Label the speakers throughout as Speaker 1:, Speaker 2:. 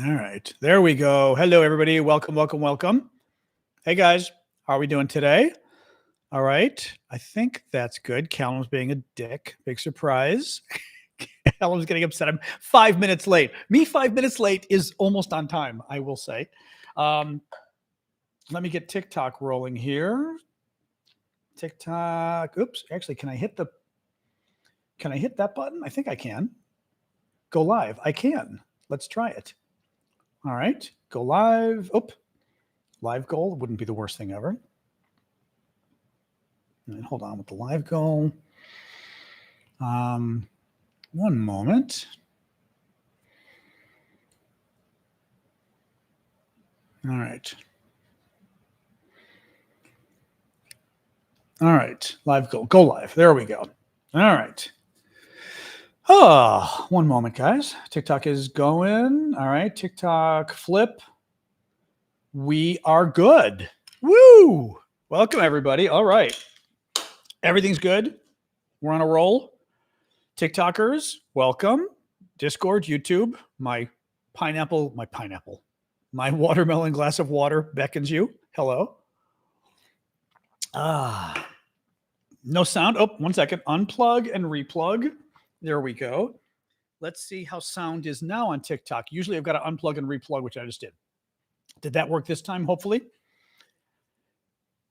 Speaker 1: All right. There we go. Hello, everybody. Welcome, welcome, welcome. Hey, guys. How are we doing today? All right. I think that's good. Callum's being a dick. Big surprise. Callum's getting upset. I'm 5 minutes late. Me 5 minutes late is almost on time, I will say. Let me get TikTok rolling here. TikTok. Oops. Actually, can I hit that button? I think I can. Go live. I can. Let's try it. All right, go live. Oh, live goal wouldn't be the worst thing ever. And hold on with the live goal. One moment. All right. All right, live goal. Go live. There we go. All right. Oh, one moment, guys. TikTok is going. All right, TikTok flip. We are good. Woo! Welcome, everybody. All right. Everything's good. We're on a roll. TikTokers, welcome. Discord, YouTube, my watermelon glass of water beckons you. Hello. No sound. Oh, 1 second. Unplug and replug. There we go. Let's see how sound is now on TikTok. Usually I've got to unplug and replug, which I just did. Did that work this time? Hopefully.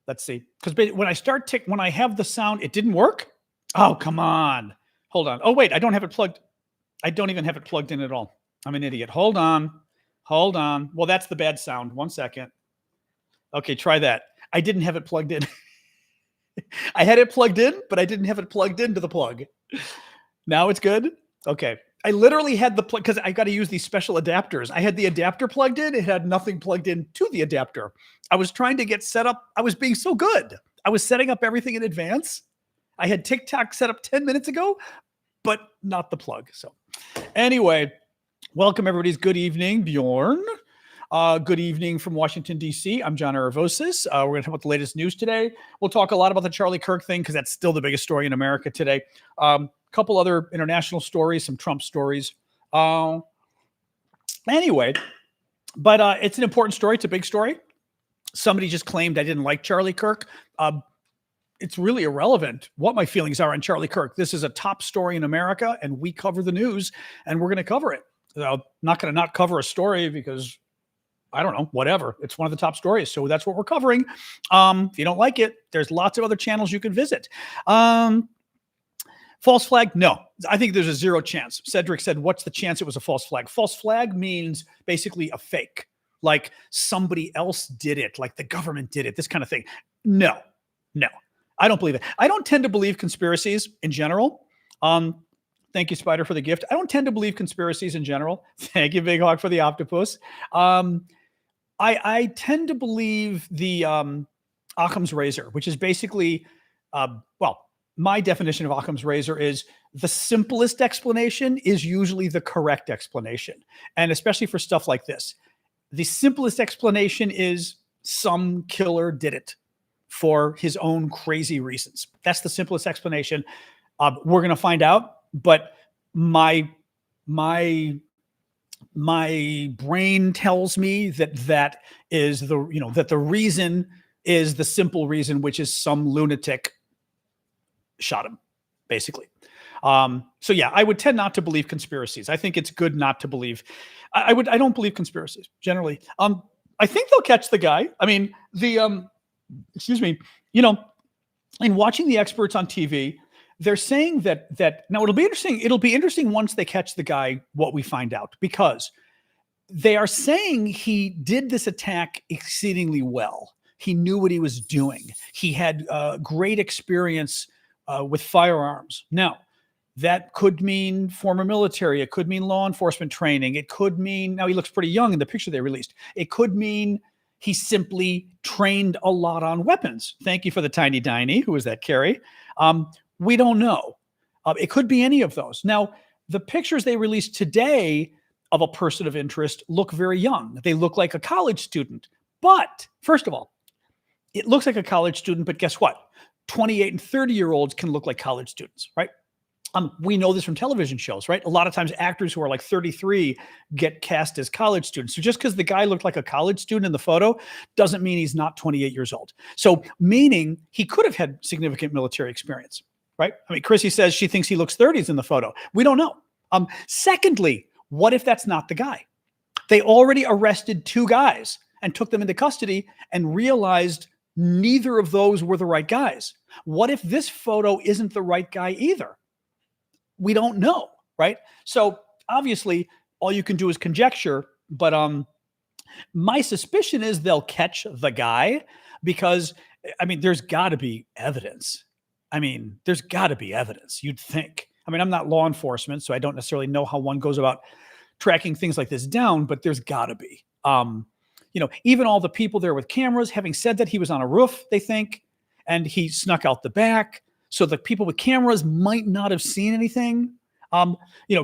Speaker 1: Let's see. Because when I have the sound, it didn't work. Oh, come on. Hold on. Oh, wait, I don't have it plugged. I don't even have it plugged in at all. I'm an idiot. Hold on. Well, that's the bad sound. 1 second. Okay, try that. I didn't have it plugged in. I had it plugged in, but I didn't have it plugged into the plug. Now it's good? Okay. I literally had the plug because I got to use these special adapters. I had the adapter plugged in. It had nothing plugged in to the adapter. I was trying to get set up. I was being so good. I was setting up everything in advance. I had TikTok set up 10 minutes ago, but not the plug. So anyway, welcome everybody's good evening, Bjorn. Good evening from Washington, D.C. I'm John Aravosis. We're going to talk about the latest news today. We'll talk a lot about the Charlie Kirk thing because that's still the biggest story in America today. Couple other international stories, some Trump stories. Anyway, but it's an important story. It's a big story. Somebody just claimed I didn't like Charlie Kirk. It's really irrelevant what my feelings are on Charlie Kirk. This is a top story in America, and we cover the news, and we're going to cover it. I'm not going to not cover a story because, I don't know, whatever. It's one of the top stories, so that's what we're covering. If you don't like it, there's lots of other channels you can visit. False flag? No, I think there's a 0 chance. Cedric said, what's the chance it was a false flag? False flag means basically a fake, like somebody else did it, like the government did it, this kind of thing. No, I don't believe it. I don't tend to believe conspiracies in general. Thank you, Spider, for the gift. I don't tend to believe conspiracies in general. Thank you, Big Hawk, for the octopus. I tend to believe the Occam's razor, which is basically, my definition of Occam's razor is the simplest explanation is usually the correct explanation. And especially for stuff like this, the simplest explanation is some killer did it for his own crazy reasons. That's the simplest explanation. We're going to find out, but my brain tells me that is that the reason is the simple reason, which is some lunatic shot him, basically. So yeah, I would tend not to believe conspiracies. I think it's good not to believe. I don't believe conspiracies generally. I think they'll catch the guy. I mean, excuse me, in watching the experts on TV, they're saying that now it'll be interesting. It'll be interesting once they catch the guy, what we find out, because they are saying he did this attack exceedingly well. He knew what he was doing. He had great experience with firearms. Now, that could mean former military. It could mean law enforcement training. It could mean, now he looks pretty young in the picture they released. It could mean he simply trained a lot on weapons. Thank you for the tiny Diney. Who is that, Carrie? We don't know. It could be any of those. Now, the pictures they released today of a person of interest look very young. They look like a college student. But first of all, it looks like a college student, but guess what? 28 and 30-year-olds can look like college students, right? We know this from television shows, right? A lot of times actors who are like 33 get cast as college students. So just because the guy looked like a college student in the photo doesn't mean he's not 28 years old. So meaning he could have had significant military experience, right? I mean, Chrissy says she thinks he looks 30s in the photo. We don't know. Secondly, what if that's not the guy? They already arrested 2 guys and took them into custody and realized neither of those were the right guys. What if this photo isn't the right guy either? We don't know, right? So obviously, all you can do is conjecture. But my suspicion is they'll catch the guy because, I mean, there's got to be evidence. You'd think. I mean, I'm not law enforcement, so I don't necessarily know how one goes about tracking things like this down, but there's got to be. Even all the people there with cameras, having said that he was on a roof, they think, and he snuck out the back. So the people with cameras might not have seen anything.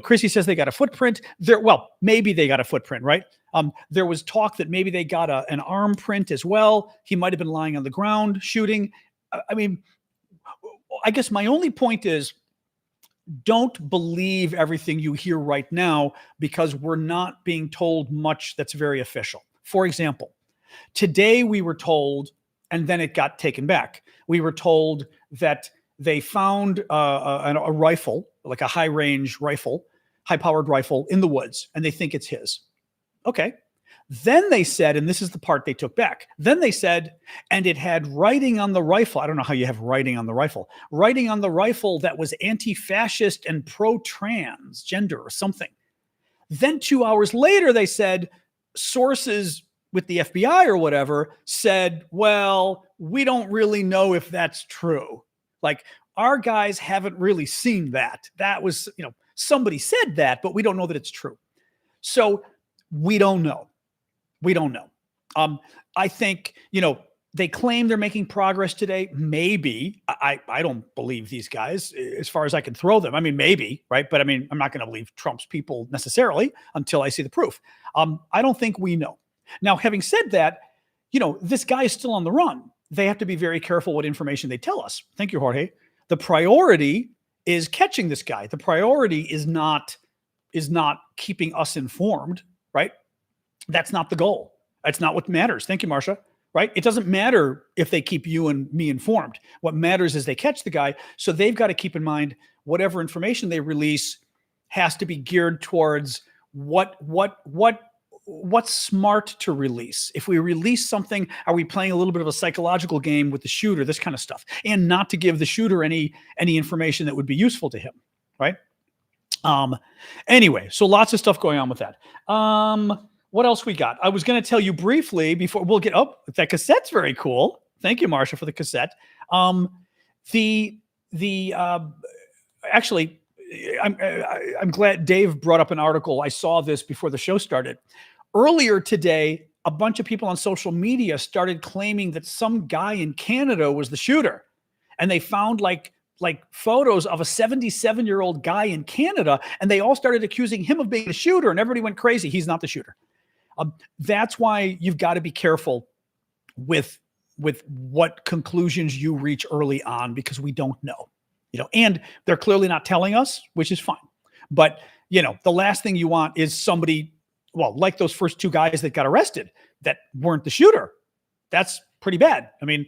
Speaker 1: Chrissy says they got a footprint there. Well, maybe they got a footprint, right? There was talk that maybe they got an arm print as well. He might've been lying on the ground shooting. I mean, I guess my only point is don't believe everything you hear right now because we're not being told much that's very official. For example, today we were told, and then it got taken back. We were told that they found a rifle, like a high-range rifle, high-powered rifle in the woods, and they think it's his. Okay. Then they said, and this is the part they took back, then they said, and it had writing on the rifle. I don't know how you have writing on the rifle. Writing on the rifle that was anti-fascist and pro-transgender or something. Then 2 hours later, they said, sources with the FBI or whatever said, well, we don't really know if that's true. Like, our guys haven't really seen that. That was, somebody said that, but we don't know that it's true. So we don't know. I think, they claim they're making progress today. Maybe. I don't believe these guys as far as I can throw them. I mean, maybe, right? But I mean, I'm not going to believe Trump's people necessarily until I see the proof. I don't think we know. Now, having said that, this guy is still on the run. They have to be very careful what information they tell us. Thank you, Jorge. The priority is catching this guy. The priority is not keeping us informed, right? That's not the goal. That's not what matters. Thank you, Marcia. Right? It doesn't matter if they keep you and me informed. What matters is they catch the guy. So they've got to keep in mind whatever information they release has to be geared towards what's smart to release. If we release something, are we playing a little bit of a psychological game with the shooter, this kind of stuff, and not to give the shooter any information that would be useful to him, right? Anyway, so lots of stuff going on with that. What else we got? I was going to tell you briefly before we'll get up. That cassette's very cool. Thank you, Marcia, for the cassette. Actually, I'm glad Dave brought up an article. I saw this before the show started. Earlier today, a bunch of people on social media started claiming that some guy in Canada was the shooter, and they found like photos of a 77-year-old guy in Canada, and they all started accusing him of being the shooter, and everybody went crazy. He's not the shooter. That's why you've got to be careful with what conclusions you reach early on, because we don't know, and they're clearly not telling us, which is fine. But, the last thing you want is somebody, like those first 2 guys that got arrested that weren't the shooter. That's pretty bad. I mean,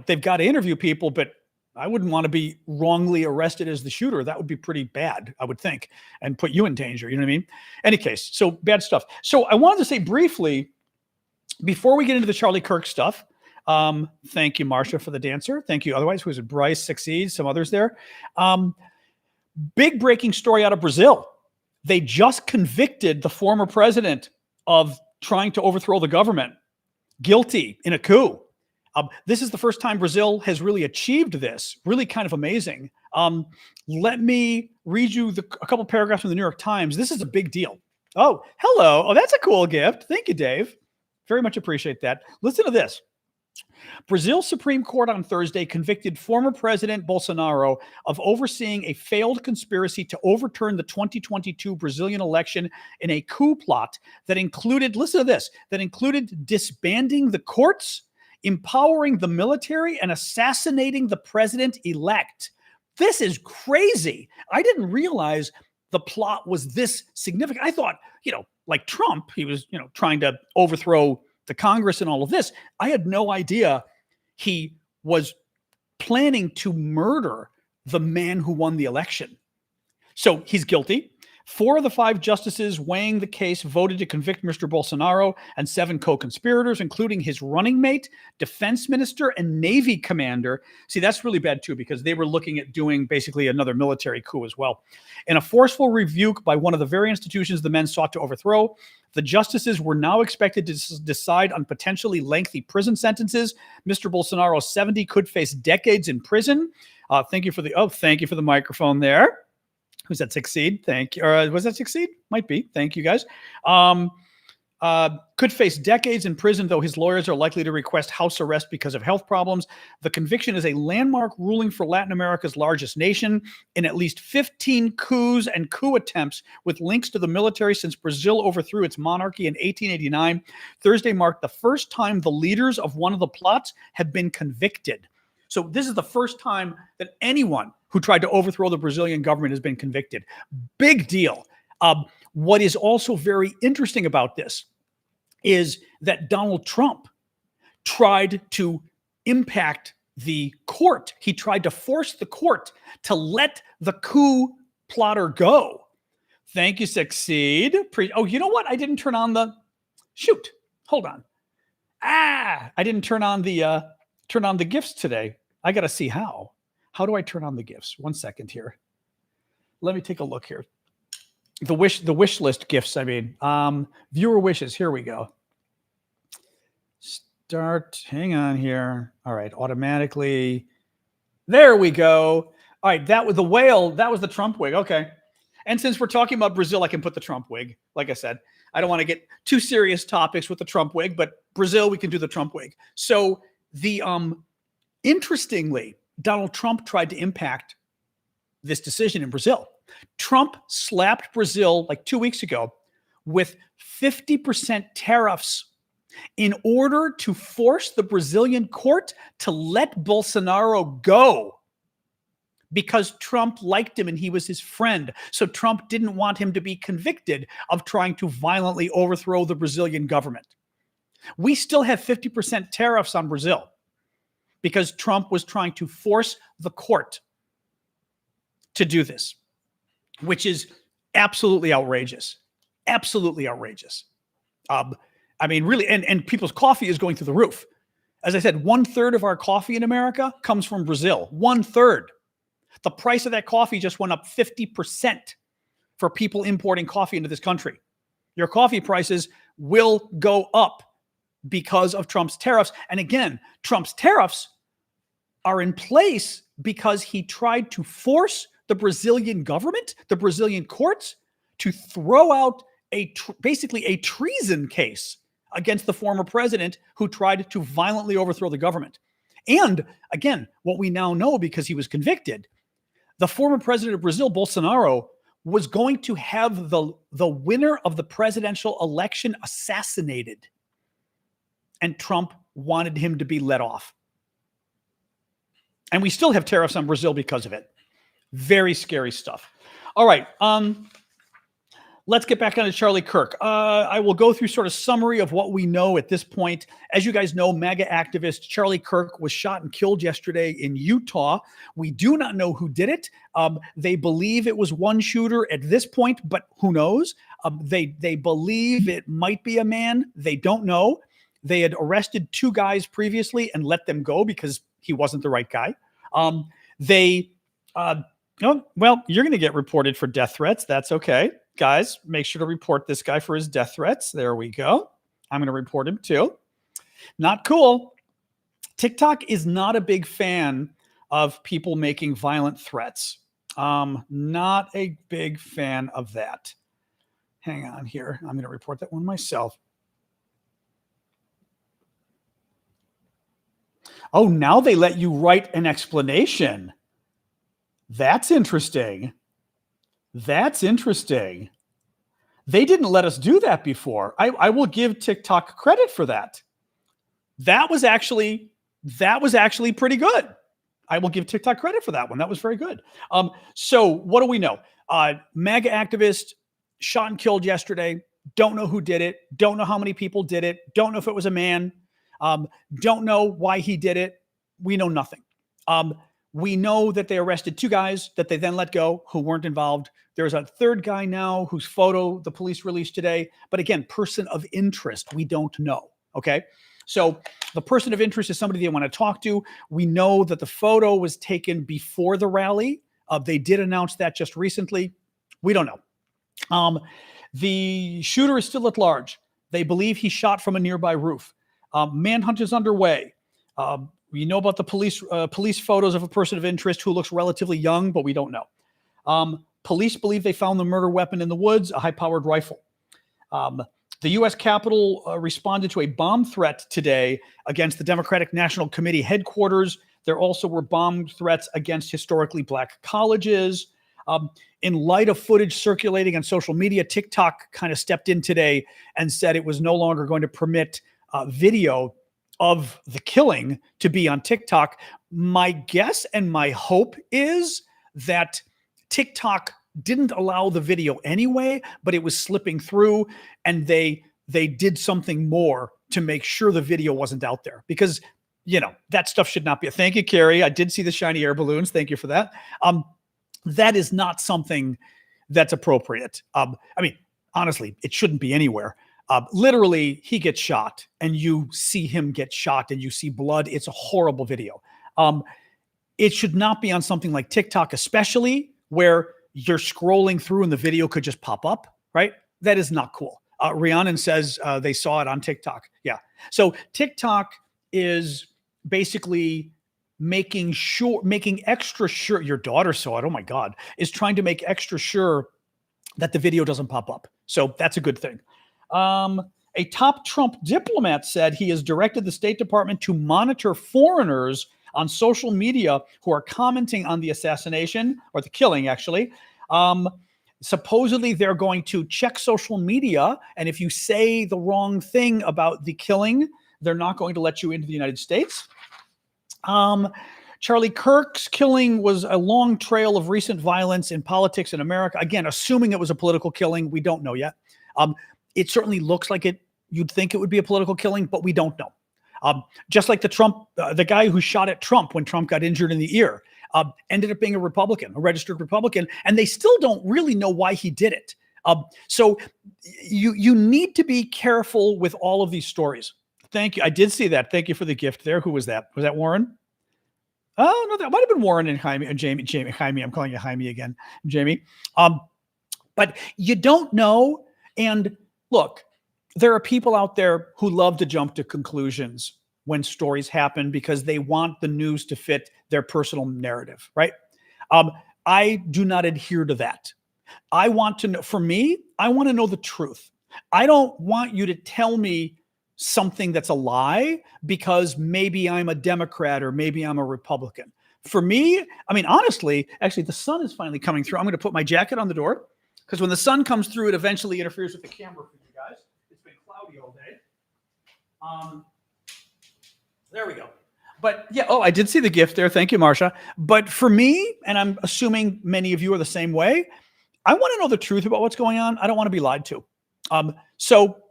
Speaker 1: they've got to interview people, but I wouldn't want to be wrongly arrested as the shooter. That would be pretty bad, I would think, and put you in danger. You know what I mean? Any case, so bad stuff. So I wanted to say briefly, before we get into the Charlie Kirk stuff, thank you, Marcia, for the dancer. Thank you. Otherwise, who is it? Bryce succeeds, some others there. Big breaking story out of Brazil. They just convicted the former president of trying to overthrow the government, guilty in a coup. This is the first time Brazil has really achieved this. Really kind of amazing. Let me read you a couple paragraphs from the New York Times. This is a big deal. Oh, hello. Oh, that's a cool gift. Thank you, Dave. Very much appreciate that. Listen to this. Brazil's Supreme Court on Thursday convicted former President Bolsonaro of overseeing a failed conspiracy to overturn the 2022 Brazilian election in a coup plot that included, listen to this, that included disbanding the courts, empowering the military, and assassinating the president-elect. This is crazy. I didn't realize the plot was this significant. I thought, like Trump, he was, trying to overthrow the Congress and all of this. I had no idea he was planning to murder the man who won the election. So he's guilty. 4 of the 5 justices weighing the case voted to convict Mr. Bolsonaro and 7 co-conspirators, including his running mate, defense minister, and Navy commander. See, that's really bad too, because they were looking at doing basically another military coup as well. In a forceful rebuke by one of the very institutions the men sought to overthrow, the justices were now expected to decide on potentially lengthy prison sentences. Mr. Bolsonaro, 70, could face decades in prison. Thank you for the microphone there. Who's that? Succeed? Thank you. Or was that Succeed? Might be. Thank you, guys. Could face decades in prison, though his lawyers are likely to request house arrest because of health problems. The conviction is a landmark ruling for Latin America's largest nation. In at least 15 coups and coup attempts with links to the military since Brazil overthrew its monarchy in 1889, Thursday marked the first time the leaders of one of the plots had been convicted. So this is the first time that anyone who tried to overthrow the Brazilian government has been convicted. Big deal. What is also very interesting about this is that Donald Trump tried to impact the court. He tried to force the court to let the coup plotter go. Thank you, Succeed. Oh, you know what? I didn't turn on the... Shoot. Hold on. I didn't turn on the GIFs today. I got to see how. How do I turn on the GIFs? 1 second here. Let me take a look here. The wish list GIFs, I mean. Viewer wishes. Here we go. Start. Hang on here. All right. Automatically. There we go. All right. That was the whale. That was the Trump wig. Okay. And since we're talking about Brazil, I can put the Trump wig. Like I said, I don't want to get too serious topics with the Trump wig, but Brazil, we can do the Trump wig. So the interestingly, Donald Trump tried to impact this decision in Brazil. Trump slapped Brazil like 2 weeks ago with 50% tariffs in order to force the Brazilian court to let Bolsonaro go, because Trump liked him and he was his friend. So Trump didn't want him to be convicted of trying to violently overthrow the Brazilian government. We still have 50% tariffs on Brazil, because Trump was trying to force the court to do this, which is absolutely outrageous. Absolutely outrageous. I mean, really, and people's coffee is going through the roof. As I said, 1/3 of our coffee in America comes from Brazil. 1/3. The price of that coffee just went up 50% for people importing coffee into this country. Your coffee prices will go up because of Trump's tariffs. And again, Trump's tariffs are in place because he tried to force the Brazilian government, the Brazilian courts, to throw out basically a treason case against the former president who tried to violently overthrow the government. And again, what we now know, because he was convicted, the former president of Brazil, Bolsonaro, was going to have the winner of the presidential election assassinated. And Trump wanted him to be let off. And we still have tariffs on Brazil because of it. Very scary stuff. All right. Let's get back onto Charlie Kirk. I will go through sort of summary of what we know at this point. As you guys know, MAGA activist Charlie Kirk was shot and killed yesterday in Utah. We do not know who did it. They believe it was one shooter at this point, but who knows? They believe it might be a man. They don't know. They had arrested 2 guys previously and let them go because he wasn't the right guy. Well, you're going to get reported for death threats. That's okay. Guys, make sure to report this guy for his death threats. There we go. I'm going to report him too. Not cool. TikTok is not a big fan of people making violent threats. Not a big fan of that. Hang on here. I'm going to report that one myself. Oh, now they let you write an explanation. That's interesting. That's interesting. They didn't let us do that before. I will give TikTok credit for that. That was actually pretty good. I will give TikTok credit for that one. That was very good. So what do we know? MAGA activist shot and killed yesterday. Don't know who did it. Don't know how many people did it. Don't know if it was a man. Don't know why he did it. We know nothing. We know that they arrested 2 guys that they then let go who weren't involved. There's a 3rd guy now whose photo the police released today. But again, person of interest, we don't know. Okay. So the person of interest is somebody they want to talk to. We know that the photo was taken before the rally. They did announce that just recently. We don't know. The shooter is still at large. They believe he shot from a nearby roof. Manhunt is underway. We know about the police photos of a person of interest who looks relatively young, but we don't know. Police believe they found the murder weapon in the woods, a high-powered rifle. The U.S. Capitol responded to a bomb threat today against the Democratic National Committee headquarters. There also were bomb threats against historically black colleges. In light of footage circulating on social media, TikTok kind of stepped in today and said it was no longer going to permit video of the killing to be on TikTok. My guess and my hope is that TikTok didn't allow the video anyway, but it was slipping through, and they did something more to make sure the video wasn't out there, because that stuff should not be. Thank you, Carrie. I did see the shiny air balloons. Thank you for that. That is not something that's appropriate. Honestly, it shouldn't be anywhere. Literally, he gets shot and you see him get shot and you see blood. It's a horrible video. It should not be on something like TikTok, especially where you're scrolling through and the video could just pop up, right? That is not cool. Rhiannon says they saw it on TikTok. Yeah. So TikTok is basically making extra sure your daughter saw it. Oh my God, is trying to make extra sure that the video doesn't pop up. So that's a good thing. A top Trump diplomat said he has directed the State Department to monitor foreigners on social media who are commenting on the assassination, or the killing, actually. Supposedly, they're going to check social media, and if you say the wrong thing about the killing, they're not going to let you into the United States. Charlie Kirk's killing was a long trail of recent violence in politics in America. Again, assuming it was a political killing, we don't know yet. It certainly looks like it. You'd think it would be a political killing, but we don't know. Just like the guy who shot at Trump when Trump got injured in the ear, ended up being a Republican, a registered Republican, and they still don't really know why he did it. So you need to be careful with all of these stories. Thank you. I did see that. Thank you for the gift there. Who was that? Was that Warren? Oh, no, that might have been Warren and Jaime. Jaime. I'm calling you Jaime again, Jamie. But you don't know. And look, there are people out there who love to jump to conclusions when stories happen because they want the news to fit their personal narrative, right? I do not adhere to that. I want to know, for me, I want to know the truth. I don't want you to tell me something that's a lie because maybe I'm a Democrat or maybe I'm a Republican. For me, honestly, actually, the sun is finally coming through. I'm going to put my jacket on the door because when the sun comes through, it eventually interferes with the camera for you guys. It's been cloudy all day. There we go. But yeah, I did see the gift there. Thank you, Marsha. But for me, and I'm assuming many of you are the same way, I want to know the truth about what's going on. I don't want to be lied to. So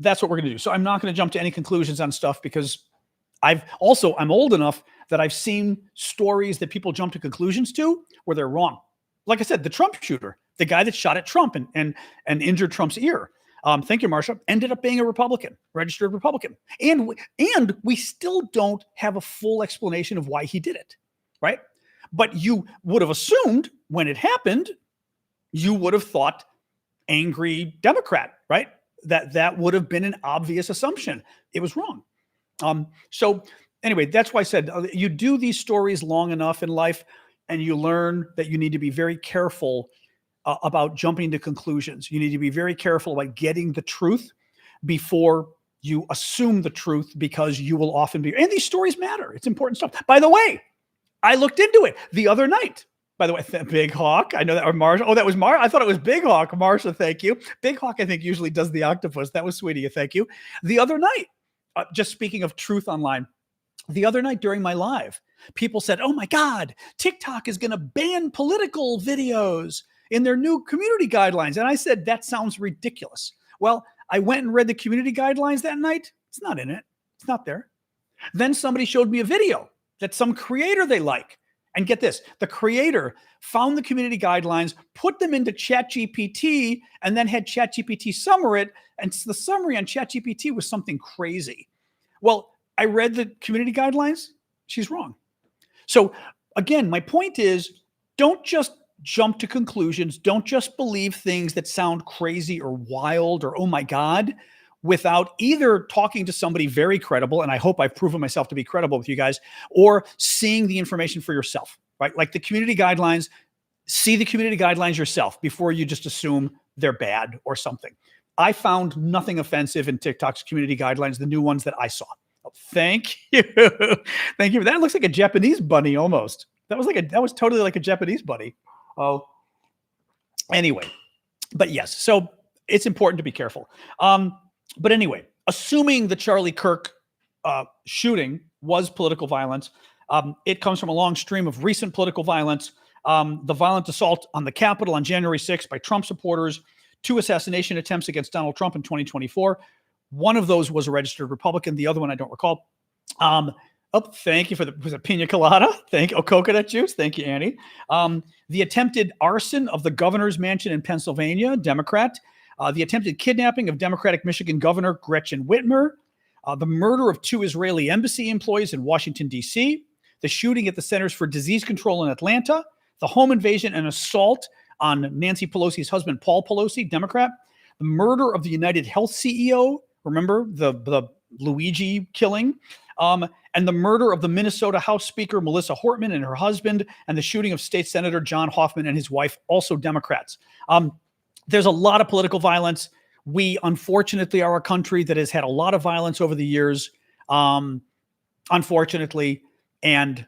Speaker 1: that's what we're going to do. So I'm not going to jump to any conclusions on stuff because I'm old enough that I've seen stories that people jump to conclusions to where they're wrong. Like I said, the Trump shooter, the guy that shot at Trump and injured Trump's ear. Thank you, Marsha. Ended up being a Republican, registered Republican. And we still don't have a full explanation of why he did it, right? But you would have assumed when it happened, you would have thought angry Democrat, right? That would have been an obvious assumption. It was wrong. So anyway, that's why I said you do these stories long enough in life and you learn that you need to be very careful about jumping to conclusions. You need to be very careful about getting the truth before you assume the truth because you will often be, and these stories matter. It's important stuff. By the way, I looked into it the other night. By the way, Big Hawk. I know that, or Marsha. Oh, that was Marsha. I thought it was Big Hawk. Marsha, thank you. Big Hawk, I think, usually does the octopus. That was sweet of you. Thank you. The other night, just speaking of truth online, the other night during my live, People said, oh my God, TikTok is going to ban political videos in their new community guidelines. And I said, that sounds ridiculous. Well, I went and read the community guidelines that night. It's not in it. It's not there. Then somebody showed me a video that some creator they like. And get this, the creator found the community guidelines, put them into ChatGPT, and then had ChatGPT summary it. And the summary on ChatGPT was something crazy. Well, I read the community guidelines. She's wrong. So again, my point is, don't just jump to conclusions. Don't just believe things that sound crazy or wild or, oh my God, without either talking to somebody very credible, and I hope I've proven myself to be credible with you guys, or seeing the information for yourself, right? Like the community guidelines, see the community guidelines yourself before you just assume they're bad or something. I found nothing offensive in TikTok's community guidelines, the new ones that I saw. Oh, thank you. Thank you. That looks like a Japanese bunny almost. That was totally like a Japanese bunny. Oh, anyway, but yes, so it's important to be careful. But anyway, assuming the Charlie Kirk shooting was political violence, it comes from a long stream of recent political violence. The violent assault on the Capitol on January 6th by Trump supporters, 2 assassination attempts against Donald Trump in 2024. One of those was a registered Republican. The other one I don't recall. Thank you for the pina colada. Thank you. Oh, coconut juice. Thank you, Annie. The attempted arson of the governor's mansion in Pennsylvania, Democrat. The attempted kidnapping of Democratic Michigan Governor Gretchen Whitmer, the murder of 2 Israeli embassy employees in Washington, D.C., the shooting at the Centers for Disease Control in Atlanta, the home invasion and assault on Nancy Pelosi's husband, Paul Pelosi, Democrat, the murder of the United Health CEO, remember the Luigi killing, and the murder of the Minnesota House Speaker, Melissa Hortman, and her husband, and the shooting of State Senator John Hoffman and his wife, also Democrats. There's a lot of political violence. We, unfortunately, are a country that has had a lot of violence over the years, unfortunately. And,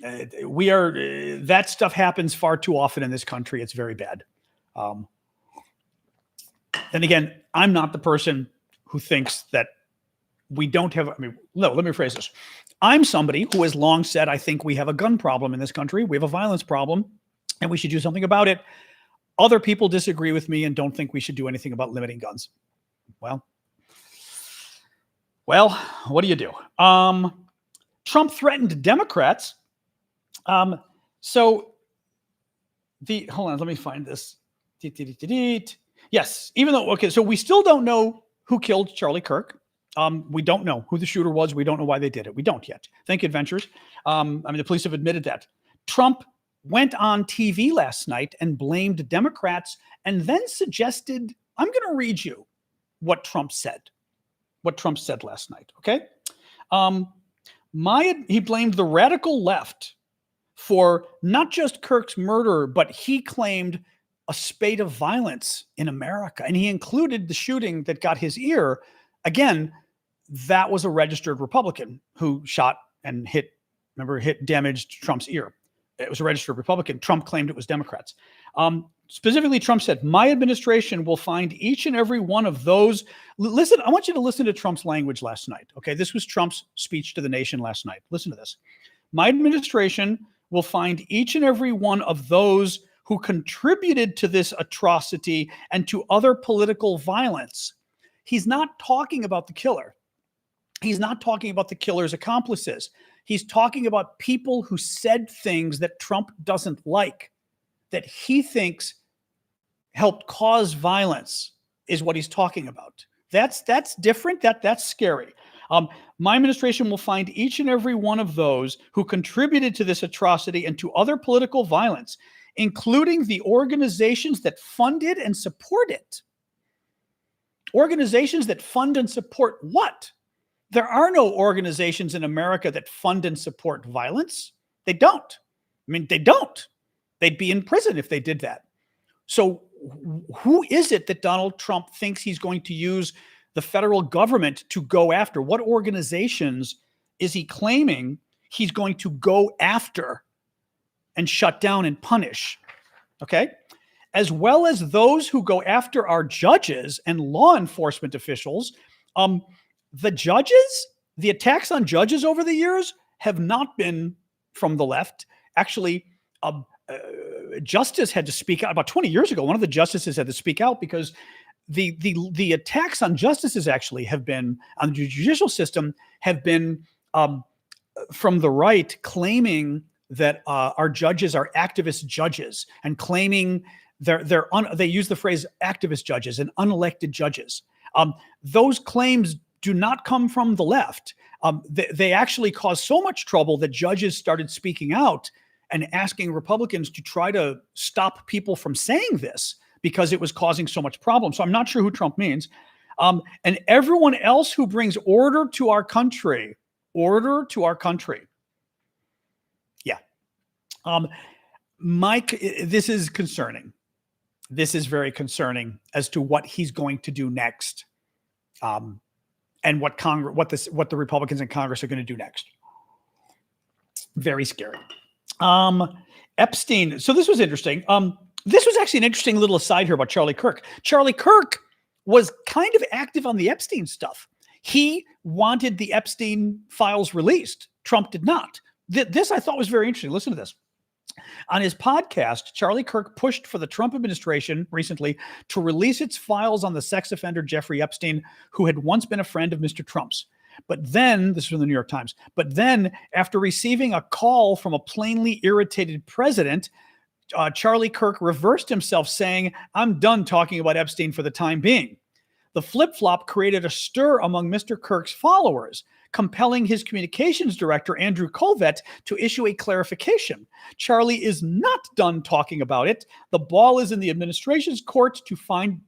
Speaker 1: that stuff happens far too often in this country. It's very bad. Then again, I'm not the person who thinks that we don't have, no, let me rephrase this. I'm somebody who has long said, I think we have a gun problem in this country. We have a violence problem, and we should do something about it. Other people disagree with me and don't think we should do anything about limiting guns. Well, what do you do? Trump threatened Democrats. Hold on, let me find this. Yes, even though, okay, so we still don't know who killed Charlie Kirk. We don't know who the shooter was. We don't know why they did it. We don't yet. Thank you, adventurers. The police have admitted that. Trump went on TV last night and blamed Democrats and then suggested, I'm going to read you what Trump said last night. Okay. He blamed the radical left for not just Kirk's murder, but he claimed a spate of violence in America. And he included the shooting that got his ear. Again, that was a registered Republican who shot and damaged Trump's ear. It was a registered Republican. Trump claimed it was Democrats. Specifically, Trump said, my administration will find each and every one of those. Listen, I want you to listen to Trump's language last night. Okay, this was Trump's speech to the nation last night. Listen to this. My administration will find each and every one of those who contributed to this atrocity and to other political violence. He's not talking about the killer. He's not talking about the killer's accomplices. He's talking about people who said things that Trump doesn't like, that he thinks helped cause violence, is what he's talking about. That's different. That's scary. My administration will find each and every one of those who contributed to this atrocity and to other political violence, including the organizations that funded and support it. Organizations that fund and support what? There are no organizations in America that fund and support violence. They don't. They don't. They'd be in prison if they did that. So who is it that Donald Trump thinks he's going to use the federal government to go after? What organizations is he claiming he's going to go after and shut down and punish? Okay. As well as those who go after our judges and law enforcement officials. The attacks on judges over the years have not been from the left. Actually, justice had to speak out about 20 years ago. One of the justices had to speak out because the attacks on justices actually have been on the judicial system have been from the right, claiming that our judges are activist judges and claiming they use the phrase activist judges and unelected judges. Those claims do not come from the left. They actually caused so much trouble that judges started speaking out and asking Republicans to try to stop people from saying this because it was causing so much problem. So I'm not sure who Trump means. And everyone else who brings order to our country. Yeah. Mike, this is concerning. This is very concerning as to what he's going to do next. And what the Republicans in Congress are going to do next. Very scary. Epstein. So this was interesting. This was actually an interesting little aside here about Charlie Kirk. Charlie Kirk was kind of active on the Epstein stuff. He wanted the Epstein files released. Trump did not. This I thought was very interesting. Listen to this. On his podcast, Charlie Kirk pushed for the Trump administration recently to release its files on the sex offender Jeffrey Epstein, who had once been a friend of Mr. Trump's. But then, this is from the New York Times, but then after receiving a call from a plainly irritated president, Charlie Kirk reversed himself, saying, "I'm done talking about Epstein for the time being." The flip-flop created a stir among Mr. Kirk's followers, compelling his communications director, Andrew Colvett, to issue a clarification. Charlie is not done talking about it. The ball is in the administration's court to find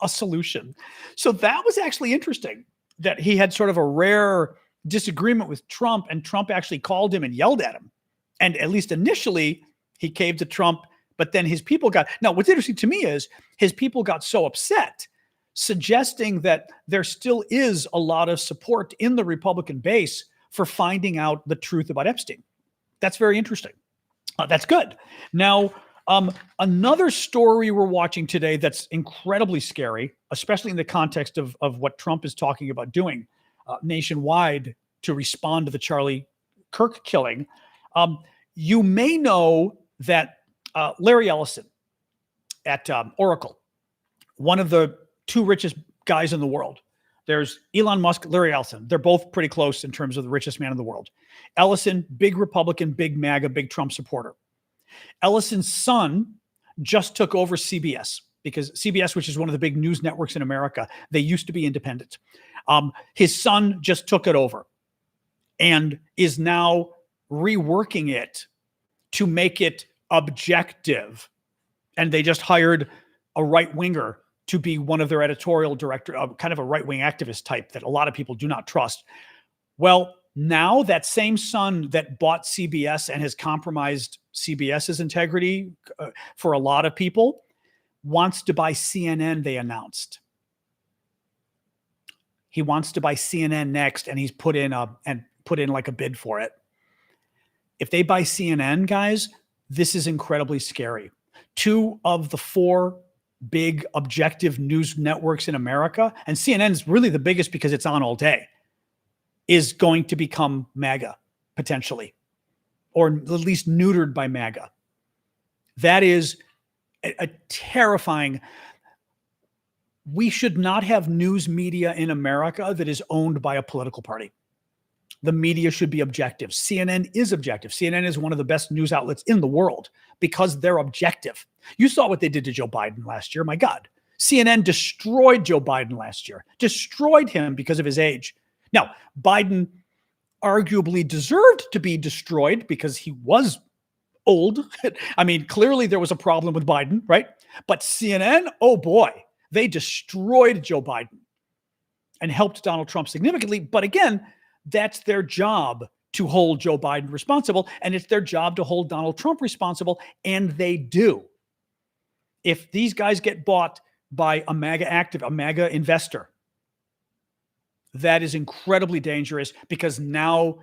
Speaker 1: a solution. So that was actually interesting, that he had sort of a rare disagreement with Trump, and Trump actually called him and yelled at him. And at least initially, he caved to Trump, but then his people now what's interesting to me is his people got so upset, suggesting that there still is a lot of support in the Republican base for finding out the truth about Epstein. That's very interesting. That's good. Now, another story we're watching today that's incredibly scary, especially in the context of what Trump is talking about doing nationwide to respond to the Charlie Kirk killing. You may know that Larry Ellison at Oracle, one of the two richest guys in the world. There's Elon Musk, Larry Ellison. They're both pretty close in terms of the richest man in the world. Ellison, big Republican, big MAGA, big Trump supporter. Ellison's son just took over CBS, because CBS, which is one of the big news networks in America, they used to be independent. His son just took it over and is now reworking it to make it objective. And they just hired a right-winger to be one of their editorial director, kind of a right-wing activist type that a lot of people do not trust. Well, now that same son that bought CBS and has compromised CBS's integrity for a lot of people wants to buy CNN, they announced. He wants to buy CNN next, and he's put in like a bid for it. If they buy CNN, guys, this is incredibly scary. 2 of the 4 big objective news networks in America, and CNN is really the biggest because it's on all day, is going to become MAGA, potentially, or at least neutered by MAGA. That is a terrifying. We should not have news media in America that is owned by a political party. The media should be objective. CNN is objective. CNN is one of the best news outlets in the world because they're objective. You saw what they did to Joe Biden last year. My God. CNN destroyed Joe Biden last year, destroyed him because of his age. Now, Biden arguably deserved to be destroyed because he was old. I mean, clearly there was a problem with Biden, right? But CNN, oh boy, they destroyed Joe Biden and helped Donald Trump significantly. But again, that's their job, to hold Joe Biden responsible, and it's their job to hold Donald Trump responsible, and they do. If these guys get bought by a MAGA investor, that is incredibly dangerous, because now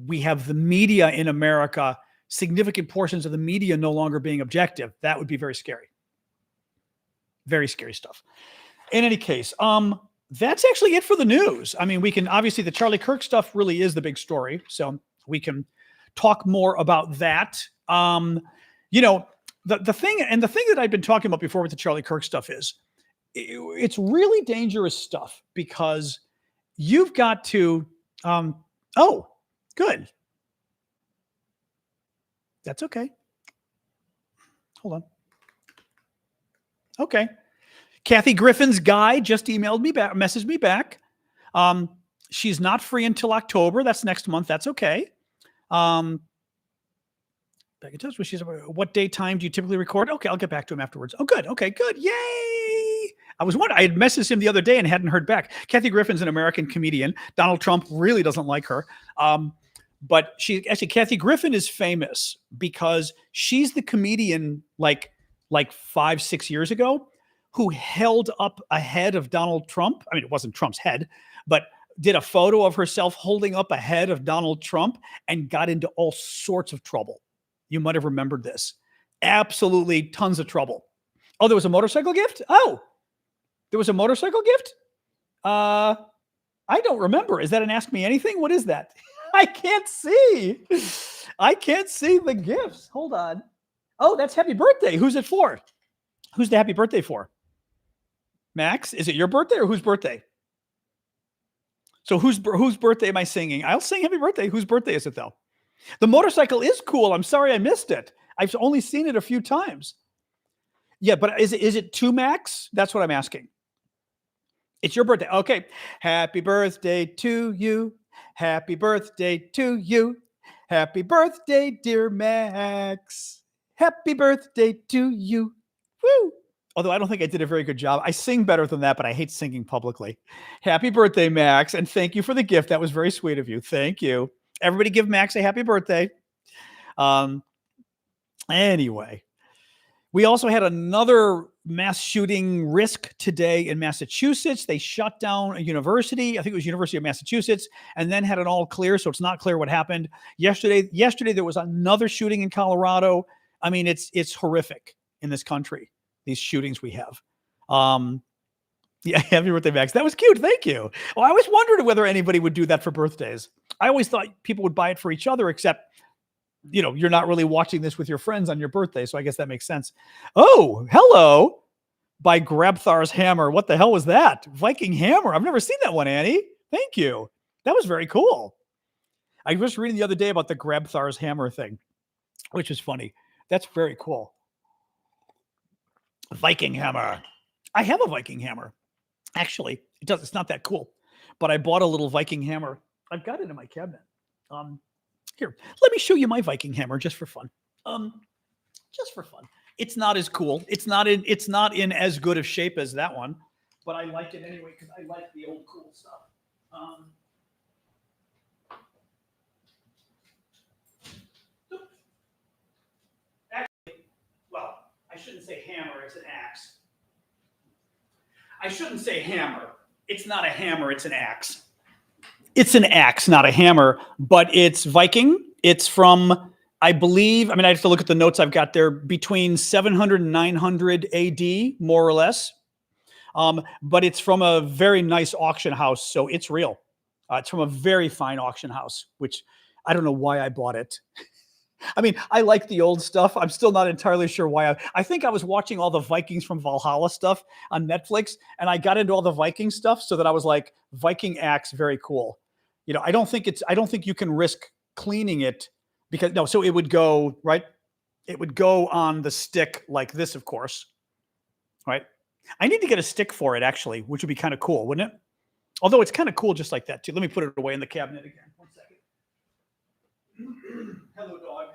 Speaker 1: we have the media in America, significant portions of the media no longer being objective. That would be very scary. Very scary stuff. In any case, that's actually it for the news. I mean, we can obviously, the Charlie Kirk stuff really is the big story. So We can talk more about that. You know, the thing that I've been talking about before with the Charlie Kirk stuff is it's really dangerous stuff because you've got to, oh, good. That's okay. Hold on. Okay. Kathy Griffin's guy just emailed me back, messaged me back. She's not free until October. That's next month. That's okay. Back in touch with what day time do you typically record? Okay, I'll get back to him afterwards. Oh, good. Okay, good. Yay. I was wondering, I had messaged him the other day and hadn't heard back. Kathy Griffin's an American comedian. Donald Trump really doesn't like her. But Kathy Griffin is famous because she's the comedian like 5-6 years ago who held up a head of Donald Trump. I mean, it wasn't Trump's head, but did a photo of herself holding up a head of Donald Trump and got into all sorts of trouble. You might have remembered this. Absolutely tons of trouble. Oh, there was a motorcycle gift? Oh, there was a motorcycle gift? I don't remember. Is that an Ask Me Anything? What is that? I can't see. I can't see the gifts. Hold on. Oh, that's happy birthday. Who's it for? Who's the happy birthday for? Max, is it your birthday or whose birthday? So whose birthday am I singing? I'll sing happy birthday. Whose birthday is it though? The motorcycle is cool. I'm sorry I missed it. I've only seen it a few times. Yeah, but is it to Max? That's what I'm asking. It's your birthday. Okay. Happy birthday to you. Happy birthday to you. Happy birthday, dear Max. Happy birthday to you. Woo. Although I don't think I did a very good job. I sing better than that, but I hate singing publicly. Happy birthday, Max. And thank you for the gift. That was very sweet of you. Thank you. Everybody give Max a happy birthday. Anyway, we also had another mass shooting risk today in Massachusetts. They shut down a university. I think it was University of Massachusetts, and then had an all clear. So it's not clear what happened yesterday. Yesterday, there was another shooting in Colorado. I mean, it's horrific in this country, these shootings we have. Yeah, happy birthday, Max. That was cute. Thank you. Well, I always wondered whether anybody would do that for birthdays. I always thought people would buy it for each other, except, you know, you're not really watching this with your friends on your birthday. So I guess that makes sense. Oh, hello. By Grabthar's Hammer. What the hell was that? Viking Hammer. I've never seen that one, Annie. Thank you. That was very cool. I was reading the other day about the Grabthar's Hammer thing, which is funny. That's very cool. Viking Hammer. I have a Viking Hammer. Actually, it's not that cool, but I bought a little Viking hammer. I've got it in my cabinet. Here, let me show you my Viking hammer just for fun. Just for fun. It's not as cool. It's not in as good of shape as that one, but I like it anyway because I like the old cool stuff. Actually, well, I shouldn't say hammer. It's an axe. I shouldn't say hammer. It's not a hammer. It's an axe. It's an axe, not a hammer, but it's Viking. It's from, I believe, I have to look at the notes I've got there, between 700 and 900 AD, more or less. But it's from a very nice auction house, so it's real. It's from a very fine auction house, which I don't know why I bought it. I like the old stuff. I'm still not entirely sure why. I think I was watching all the Vikings from Valhalla stuff on Netflix, and I got into all the Viking stuff so that I was like, Viking axe, very cool. You know, I don't think you can risk cleaning it because so it would go, right? It would go on the stick like this, of course, right? I need to get a stick for it actually, which would be kind of cool, wouldn't it? Although it's kind of cool just like that too. Let me put it away in the cabinet again. 1 second. Hello, dog.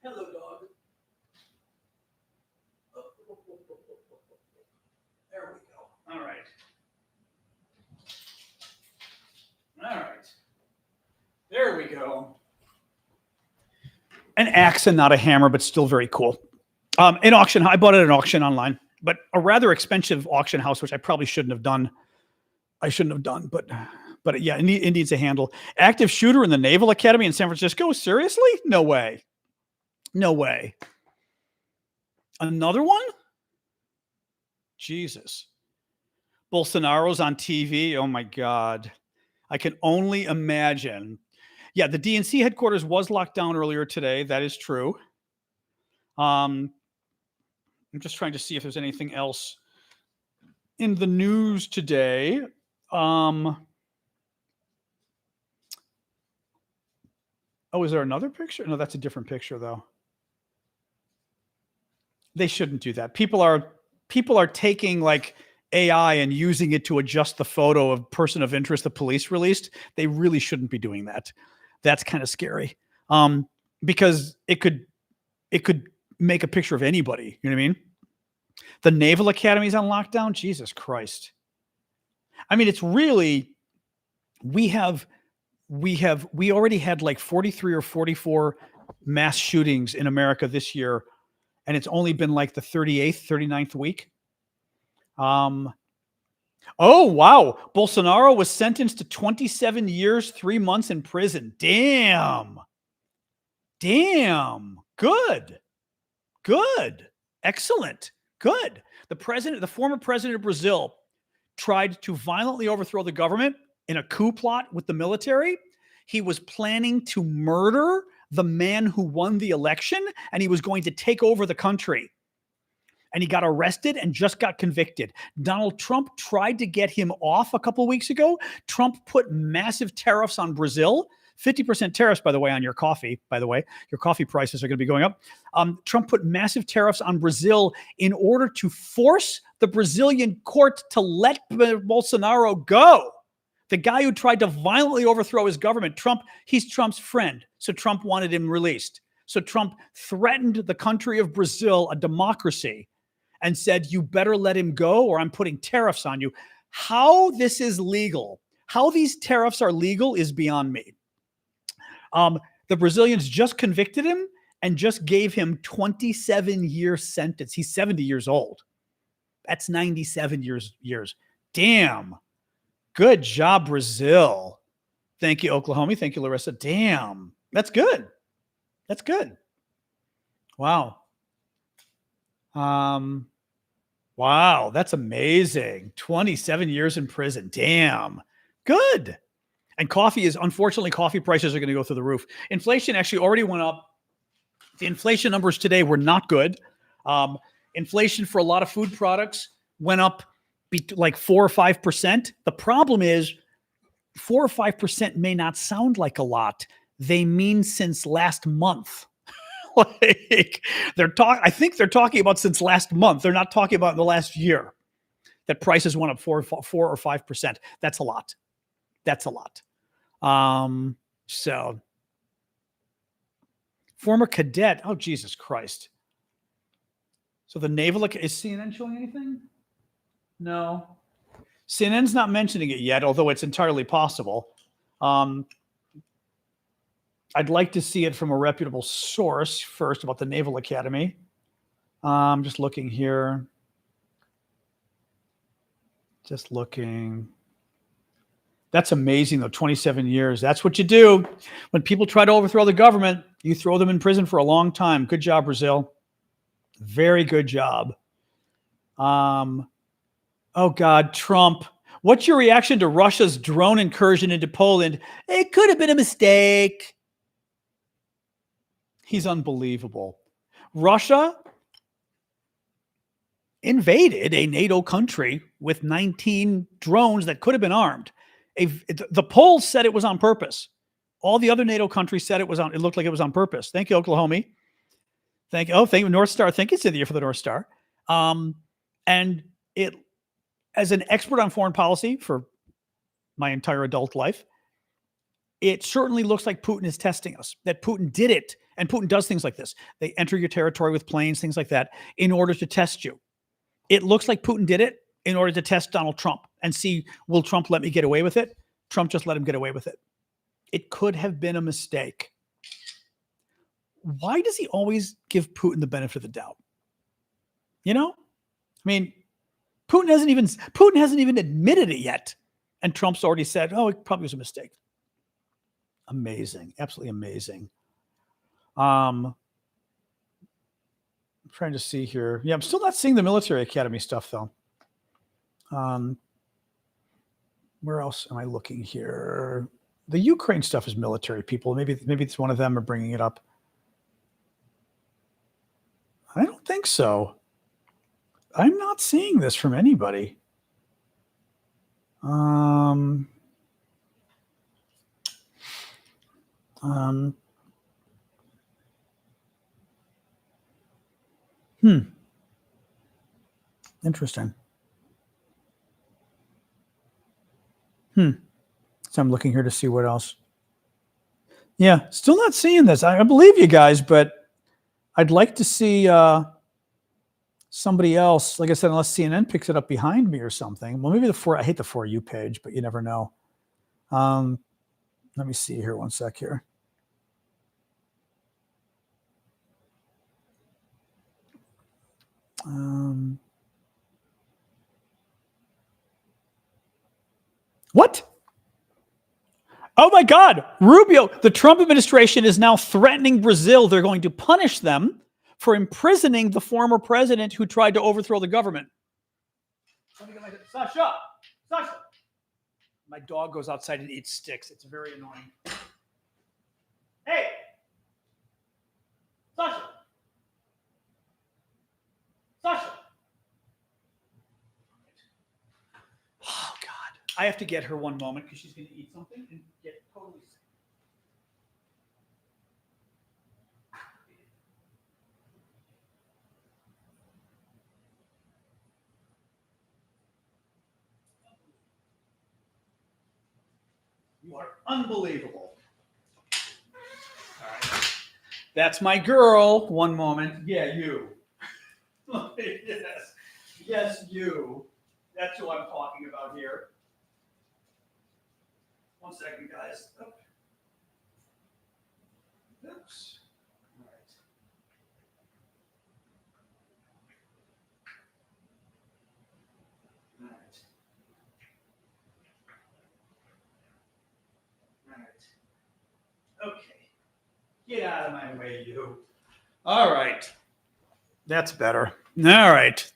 Speaker 1: Hello, dog. There we go. All right. All right. There we go. An axe and not a hammer, but still very cool. An auction. I bought it at an auction online, but a rather expensive auction house, which I probably shouldn't have done. But yeah, it needs a handle. Active shooter in the Naval Academy in San Francisco. Seriously? No way. No way. Another one? Jesus. Bolsonaro's on TV. Oh my God. I can only imagine. Yeah, the DNC headquarters was locked down earlier today. That is true. I'm just trying to see if there's anything else in the news today. Oh, is there another picture? No, that's a different picture, though. They shouldn't do that. People are taking like AI and using it to adjust the photo of person of interest the police released. They really shouldn't be doing that. That's kind of scary. Because it could make a picture of anybody. You know what I mean? The Naval Academy is on lockdown. Jesus Christ. I mean, it's really, we already had like 43 or 44 mass shootings in America this year, and it's only been like the 38th, 39th week. Oh, wow. Bolsonaro was sentenced to 27 years, 3 months in prison. Damn. Good. Excellent. Good. The former president of Brazil tried to violently overthrow the government in a coup plot with the military. He was planning to murder the man who won the election, and he was going to take over the country. And he got arrested and just got convicted. Donald Trump tried to get him off a couple of weeks ago. Trump put massive tariffs on Brazil. 50% tariffs, by the way, on your coffee. By the way, your coffee prices are going to be going up. Trump put massive tariffs on Brazil in order to force the Brazilian court to let Bolsonaro go. The guy who tried to violently overthrow his government, he's Trump's friend. So Trump wanted him released. So Trump threatened the country of Brazil, a democracy, and said, you better let him go or I'm putting tariffs on you. How this is legal, how these tariffs are legal is beyond me. The Brazilians just convicted him and just gave him 27-year sentence. He's 70 years old. That's 97 years. Damn. Good job, Brazil. Thank you, Oklahoma. Thank you, Larissa. Damn. That's good. Wow. Wow. That's amazing. 27 years in prison. Damn. Good. And unfortunately, coffee prices are going to go through the roof. Inflation actually already went up. The inflation numbers today were not good. Inflation for a lot of food products went up like 4 or 5%. The problem is 4 or 5% may not sound like a lot. They mean since last month. Like I think they're talking about since last month. They're not talking about in the last year that prices went up 4 or 5%. That's a lot. So former cadet. Oh, Jesus Christ. So the Naval, is CNN showing anything? No. CNN's not mentioning it yet, although it's entirely possible. I'd like to see it from a reputable source first about the Naval Academy. I'm just looking here. Just looking. That's amazing, though. 27 years. That's what you do. When people try to overthrow the government, you throw them in prison for a long time. Good job, Brazil. Very good job. Oh, God, Trump. What's your reaction to Russia's drone incursion into Poland? It could have been a mistake. He's unbelievable. Russia invaded a NATO country with 19 drones that could have been armed. The polls said it was on purpose. All the other NATO countries said it looked like it was on purpose. Thank you, Oklahoma. Thank you, North Star. Thank you, Cynthia, for the North Star. And it, as an expert on foreign policy for my entire adult life, it certainly looks like Putin is testing us, that Putin did it. And Putin does things like this. They enter your territory with planes, things like that, in order to test you. It looks like Putin did it in order to test Donald Trump and see, will Trump let me get away with it? Trump just let him get away with it. It could have been a mistake. Why does he always give Putin the benefit of the doubt? You know? I mean, Putin hasn't even admitted it yet. And Trump's already said, oh, it probably was a mistake. Amazing. Absolutely amazing. I'm trying to see here. Yeah, I'm still not seeing the military academy stuff, though. Where else am I looking here? The Ukraine stuff is military people. Maybe it's one of them are bringing it up. I don't think so. I'm not seeing this from anybody. Interesting. So I'm looking here to see what else. Yeah, still not seeing this. I believe you guys, but I'd like to see somebody else. Like I said, unless CNN picks it up behind me or something. Well, maybe I hate the For You page, but you never know. Let me see here. One sec here. What? Oh my God, Rubio, the Trump administration is now threatening Brazil. They're going to punish them for imprisoning the former president who tried to overthrow the government. Sasha! My dog goes outside and eats sticks. It's very annoying. Hey! Sasha! Oh, God. I have to get her one moment because she's going to eat something and get totally sick. You are unbelievable. All right. That's my girl. One moment. Yeah, you. Yes. Yes, you. That's who I'm talking about here. 1 second, guys. Oops. All right. All right. All right. Okay. Get out of my way, you. All right. That's better. All right.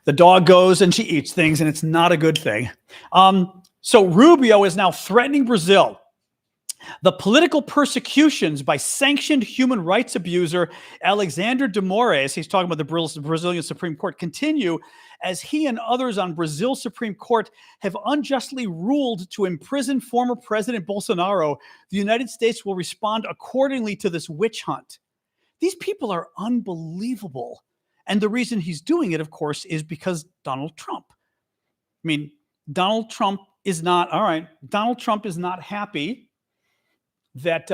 Speaker 1: The dog goes and she eats things, and it's not a good thing. So Rubio is now threatening Brazil. The political persecutions by sanctioned human rights abuser Alexander de Moraes, he's talking about the Brazilian Supreme Court, continue as he and others on Brazil's Supreme Court have unjustly ruled to imprison former President Bolsonaro. The United States will respond accordingly to this witch hunt. These people are unbelievable. And the reason he's doing it, of course, is because Donald Trump. I mean, Donald Trump is not, all right, Donald Trump is not happy that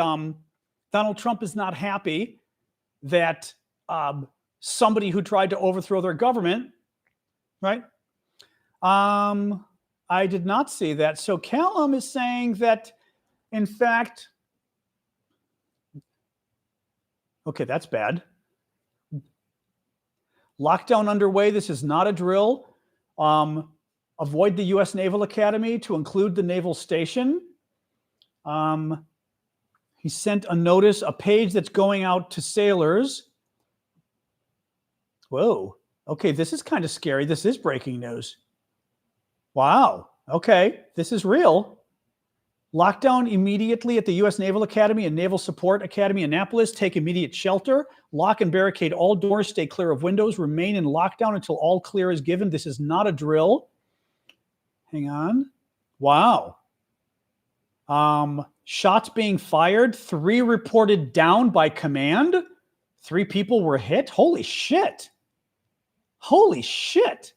Speaker 1: somebody who tried to overthrow their government, right? I did not see that. So Callum is saying that, in fact, okay, that's bad. Lockdown underway. This is not a drill. Avoid the U.S. Naval Academy to include the naval station. He sent a notice, a page that's going out to sailors. Whoa. Okay, this is kind of scary. This is breaking news. Wow. Okay, this is real. Lockdown immediately at the U.S. Naval Academy and Naval Support Academy, Annapolis. Take immediate shelter. Lock and barricade all doors. Stay clear of windows. Remain in lockdown until all clear is given. This is not a drill. Hang on. Wow. Shots being fired. 3 reported down by command. 3 people were hit. Holy shit. Holy shit.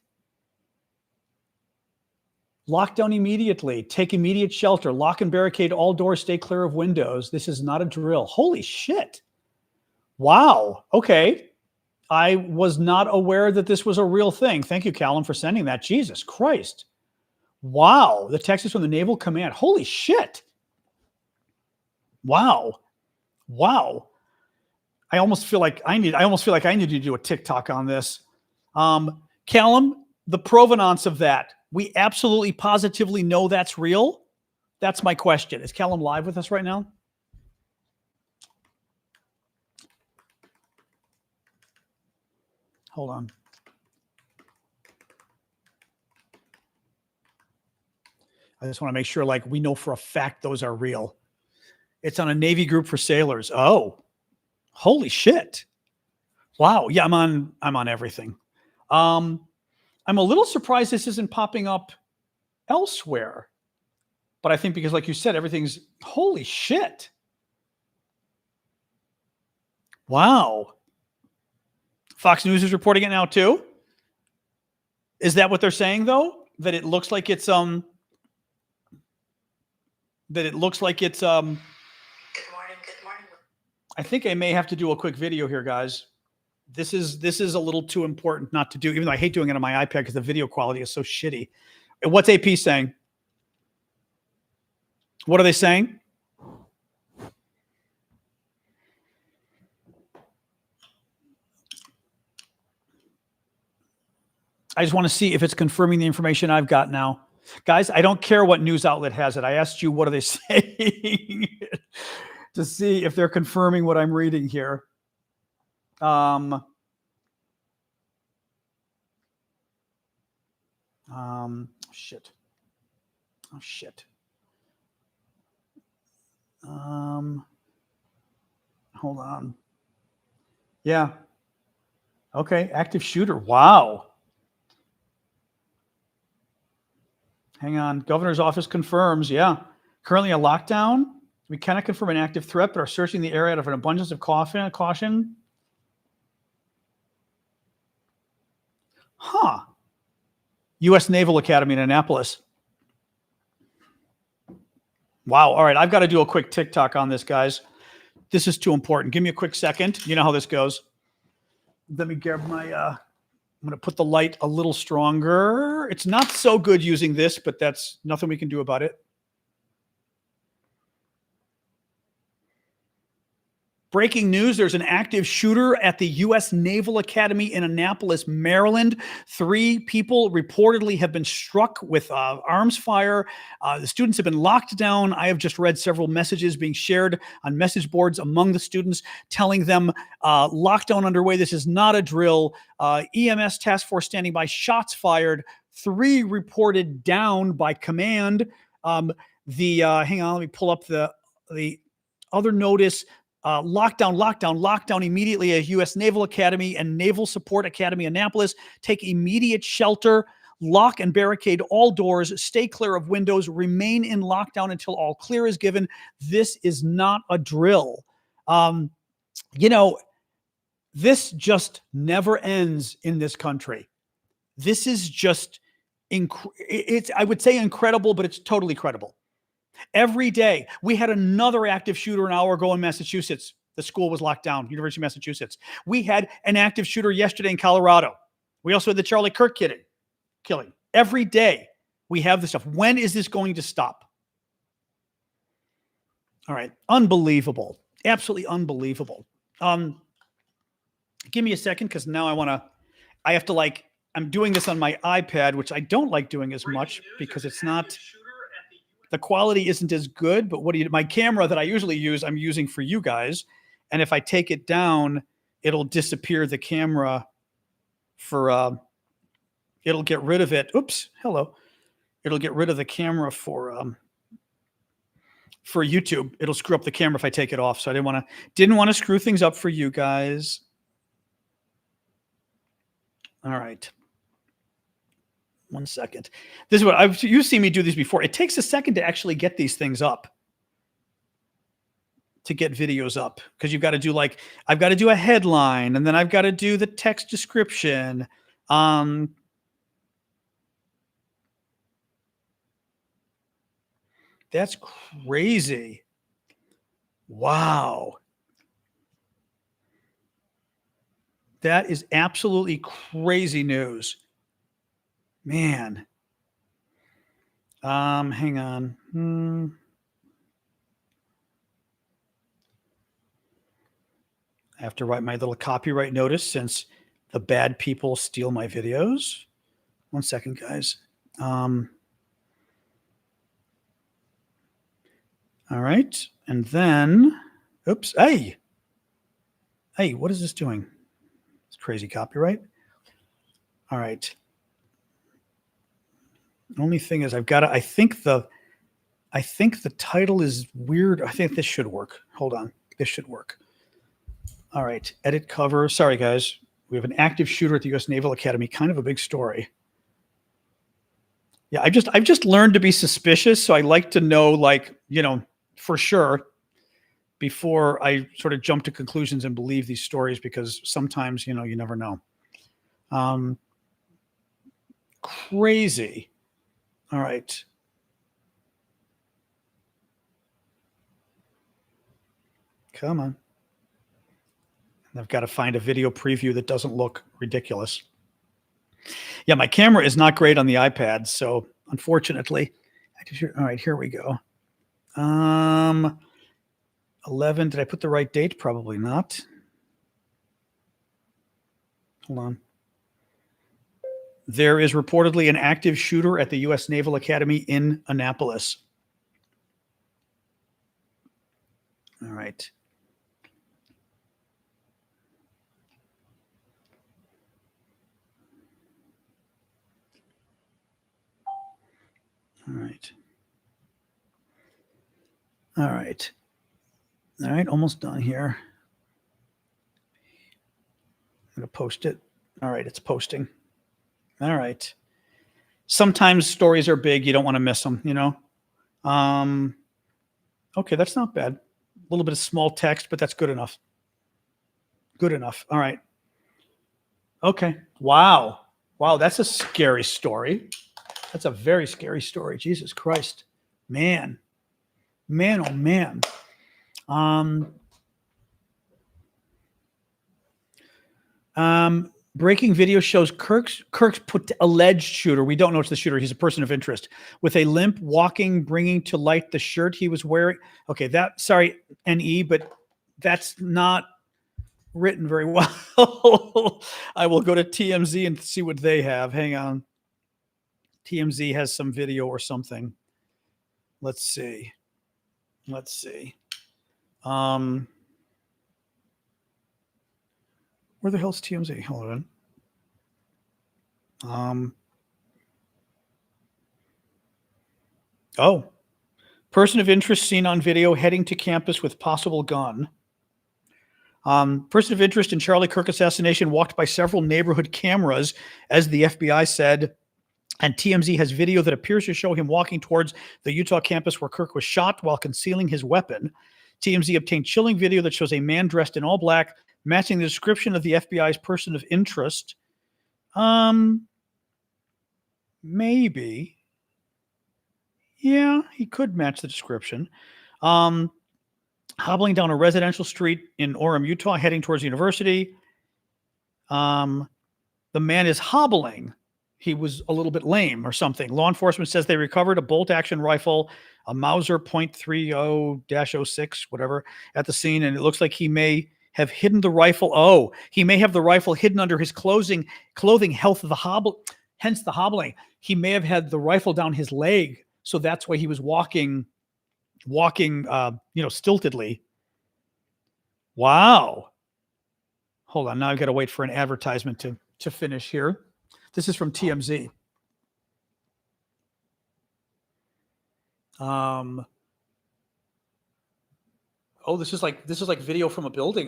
Speaker 1: Lockdown immediately. Take immediate shelter. Lock and barricade all doors. Stay clear of windows. This is not a drill. Holy shit. Wow. Okay. I was not aware that this was a real thing. Thank you, Callum, for sending that. Jesus Christ. Wow. The text is from the Naval Command. Holy shit. Wow. Wow. I almost feel like I need to do a TikTok on this. Callum, the provenance of that. We absolutely positively know that's real. That's my question. Is Callum live with us right now? Hold on. I just want to make sure, like, we know for a fact those are real. It's on a Navy group for sailors. Oh, holy shit. Wow. Yeah, I'm on everything. I'm a little surprised this isn't popping up elsewhere. But I think because, like you said, everything's holy shit. Wow. Fox News is reporting it now too. Is that what they're saying though? That it looks like it's Good morning. I think I may have to do a quick video here, guys. This is a little too important not to do, even though I hate doing it on my iPad because the video quality is so shitty. What's AP saying? What are they saying? I just want to see if it's confirming the information I've got now. Guys, I don't care what news outlet has it. I asked you, what are they saying? To see if they're confirming what I'm reading here. Shit. Oh, shit. Hold on. Yeah. Okay. Active shooter. Wow. Hang on. Governor's office confirms. Yeah. Currently a lockdown. We cannot confirm an active threat, but are searching the area out of an abundance of caution. Huh. U.S. Naval Academy in Annapolis. Wow. All right. I've got to do a quick TikTok on this, guys. This is too important. Give me a quick second. You know how this goes. Let me grab my, I'm going to put the light a little stronger. It's not so good using this, but that's nothing we can do about it. Breaking news, there's an active shooter at the U.S. Naval Academy in Annapolis, Maryland. 3 people reportedly have been struck with arms fire. The students have been locked down. I have just read several messages being shared on message boards among the students telling them lockdown underway. This is not a drill. EMS task force standing by, shots fired. 3 reported down by command. Hang on, let me pull up the other notice. Lockdown immediately at U.S. Naval Academy and Naval Support Academy, Annapolis. Take immediate shelter, lock and barricade all doors, stay clear of windows, remain in lockdown until all clear is given. This is not a drill. This just never ends in this country. This is just, I would say incredible, but it's totally credible. Every day, we had another active shooter an hour ago in Massachusetts. The school was locked down, University of Massachusetts. We had an active shooter yesterday in Colorado. We also had the Charlie Kirk killing. Every day, we have this stuff. When is this going to stop? All right, unbelievable. Absolutely unbelievable. Give me a second, because now I have to, I'm doing this on my iPad, which I don't like doing as much because it's not... The quality isn't as good, but my camera that I usually use, I'm using for you guys. And if I take it down, it'll disappear the camera it'll get rid of it. Oops. Hello. It'll get rid of the camera for YouTube. It'll screw up the camera if I take it off. So I didn't want to screw things up for you guys. All right. 1 second. This is what you've seen me do these before. It takes a second to actually get these things up, to get videos up, because you've got to do I've got to do a headline, and then I've got to do the text description. That's crazy. Wow. That is absolutely crazy news. Man. Hang on. I have to write my little copyright notice since the bad people steal my videos. 1 second, guys. All right. And then, oops. Hey, what is this doing? It's crazy copyright. All right. Only thing is, I think the title is weird. I think this should work. Hold on. This should work. All right. Edit cover. Sorry, guys. We have an active shooter at the U.S. Naval Academy. Kind of a big story. Yeah, I've just learned to be suspicious. So I like to know, like, for sure before I sort of jump to conclusions and believe these stories, because sometimes, you never know. Crazy. All right. Come on. And I've got to find a video preview that doesn't look ridiculous. Yeah, my camera is not great on the iPad, so unfortunately. All right, here we go. 11. Did I put the right date? Probably not. Hold on. There is reportedly an active shooter at the U.S. Naval Academy in Annapolis. All right. All right. All right. All right. Almost done here. I'm going to post it. All right. It's posting. All right. Sometimes stories are big. You don't want to miss them, Okay. That's not bad. A little bit of small text, but that's good enough. Good enough. All right. Okay. Wow. Wow. That's a scary story. That's a very scary story. Jesus Christ. Man, oh man. Breaking video shows Kirk's alleged shooter. We don't know it's the shooter. He's a person of interest with a limp, walking, bringing to light the shirt he was wearing. Okay, sorry, NE, but that's not written very well. I will go to TMZ and see what they have. Hang on. TMZ has some video or something. Let's see. Where the hell's TMZ? Hold on. Person of interest seen on video heading to campus with possible gun. Person of interest in Charlie Kirk assassination walked by several neighborhood cameras, as the FBI said. And TMZ has video that appears to show him walking towards the Utah campus where Kirk was shot while concealing his weapon. TMZ obtained chilling video that shows a man dressed in all black, matching the description of the FBI's person of interest. Maybe. Yeah, he could match the description. Hobbling down a residential street in Orem, Utah, heading towards the university. The man is hobbling. He was a little bit lame or something. Law enforcement says they recovered a bolt-action rifle, a Mauser .30-06, whatever, at the scene, and it looks like he may have hidden the rifle. He may have the rifle hidden under his clothing, hence the hobbling. He may have had the rifle down his leg, so that's why he was walking, stiltedly. Wow. Hold on, now I've got to wait for an advertisement to finish here. This is from TMZ. This is like video from a building.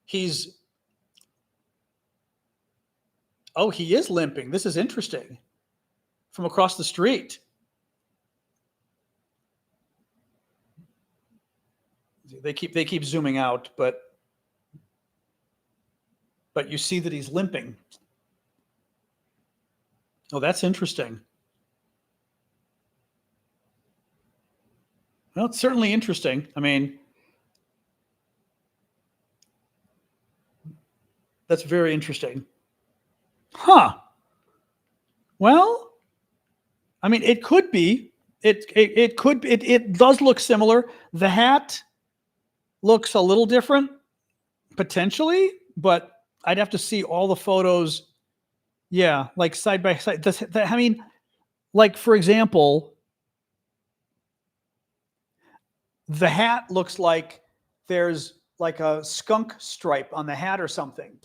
Speaker 1: He is limping. This is interesting. From across the street. They keep zooming out, but you see that he's limping. Oh, that's interesting. Well, it's certainly interesting. I mean, that's very interesting. Huh. Well, I mean, it could be. It does look similar. The hat looks a little different, potentially, but I'd have to see all the photos. Yeah, like side by side. I mean, like, for example, the hat looks like there's like a skunk stripe on the hat or something.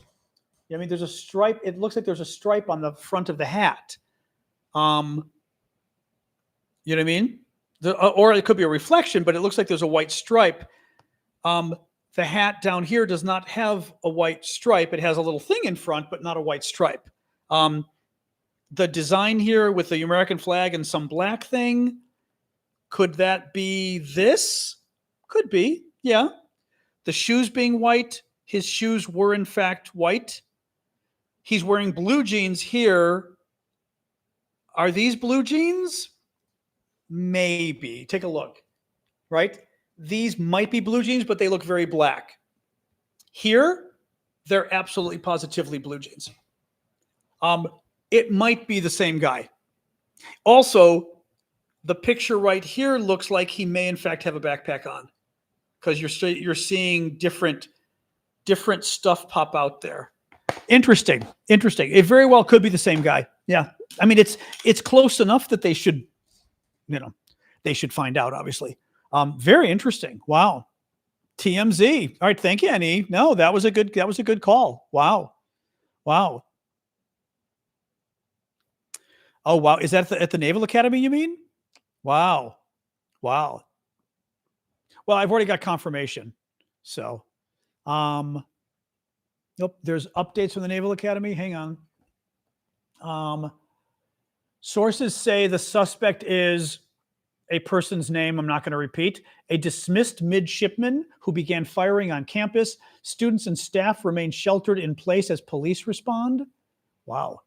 Speaker 1: I mean, there's a stripe. It looks like there's a stripe on the front of the hat. You know what I mean? Or it could be a reflection, but it looks like there's a white stripe. The hat down here does not have a white stripe. It has a little thing in front, but not a white stripe. The design here with the American flag and some black thing, could that be this? Could be, yeah. The shoes being white, his shoes were in fact white. He's wearing blue jeans here. Are these blue jeans? Maybe. Take a look, right? These might be blue jeans, but they look very black. Here, they're absolutely positively blue jeans. It might be the same guy. Also, the picture right here looks like he may in fact have a backpack on, because you're seeing different stuff pop out there. Interesting. It very well could be the same guy. Yeah. I mean, it's close enough that they should, they should find out, obviously. Very interesting. Wow. TMZ. All right. Thank you, Annie. No, that was a good call. Wow. Oh, wow. Is that at the Naval Academy, you mean? Wow. Well, I've already got confirmation. So, nope. There's updates from the Naval Academy. Hang on. Sources say the suspect is a person's name I'm not going to repeat, a dismissed midshipman who began firing on campus. Students and staff remain sheltered in place as police respond. Wow.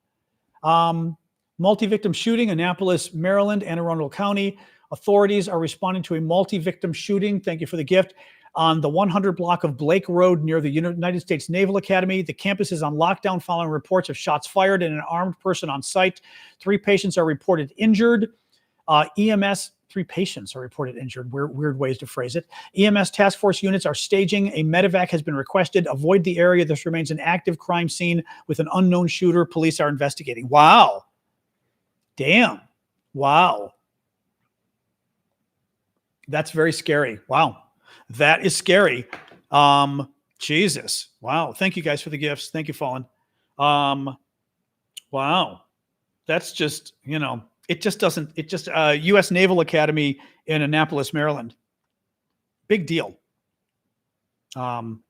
Speaker 1: Multi-victim shooting, Annapolis, Maryland, Anne Arundel County. Authorities are responding to a multi-victim shooting, thank you for the gift, on the 100 block of Blake Road near the United States Naval Academy. The campus is on lockdown following reports of shots fired and an armed person on site. 3 patients are reported injured. 3 patients are reported injured. Weird ways to phrase it. EMS task force units are staging. A medevac has been requested. Avoid the area. This remains an active crime scene with an unknown shooter. Police are investigating. Wow. Damn. Wow. That's very scary. Wow. That is scary. Jesus. Wow. Thank you guys for the gifts. Thank you, Fallen. Wow. That's just, U.S. Naval Academy in Annapolis, Maryland. Big deal. Wow.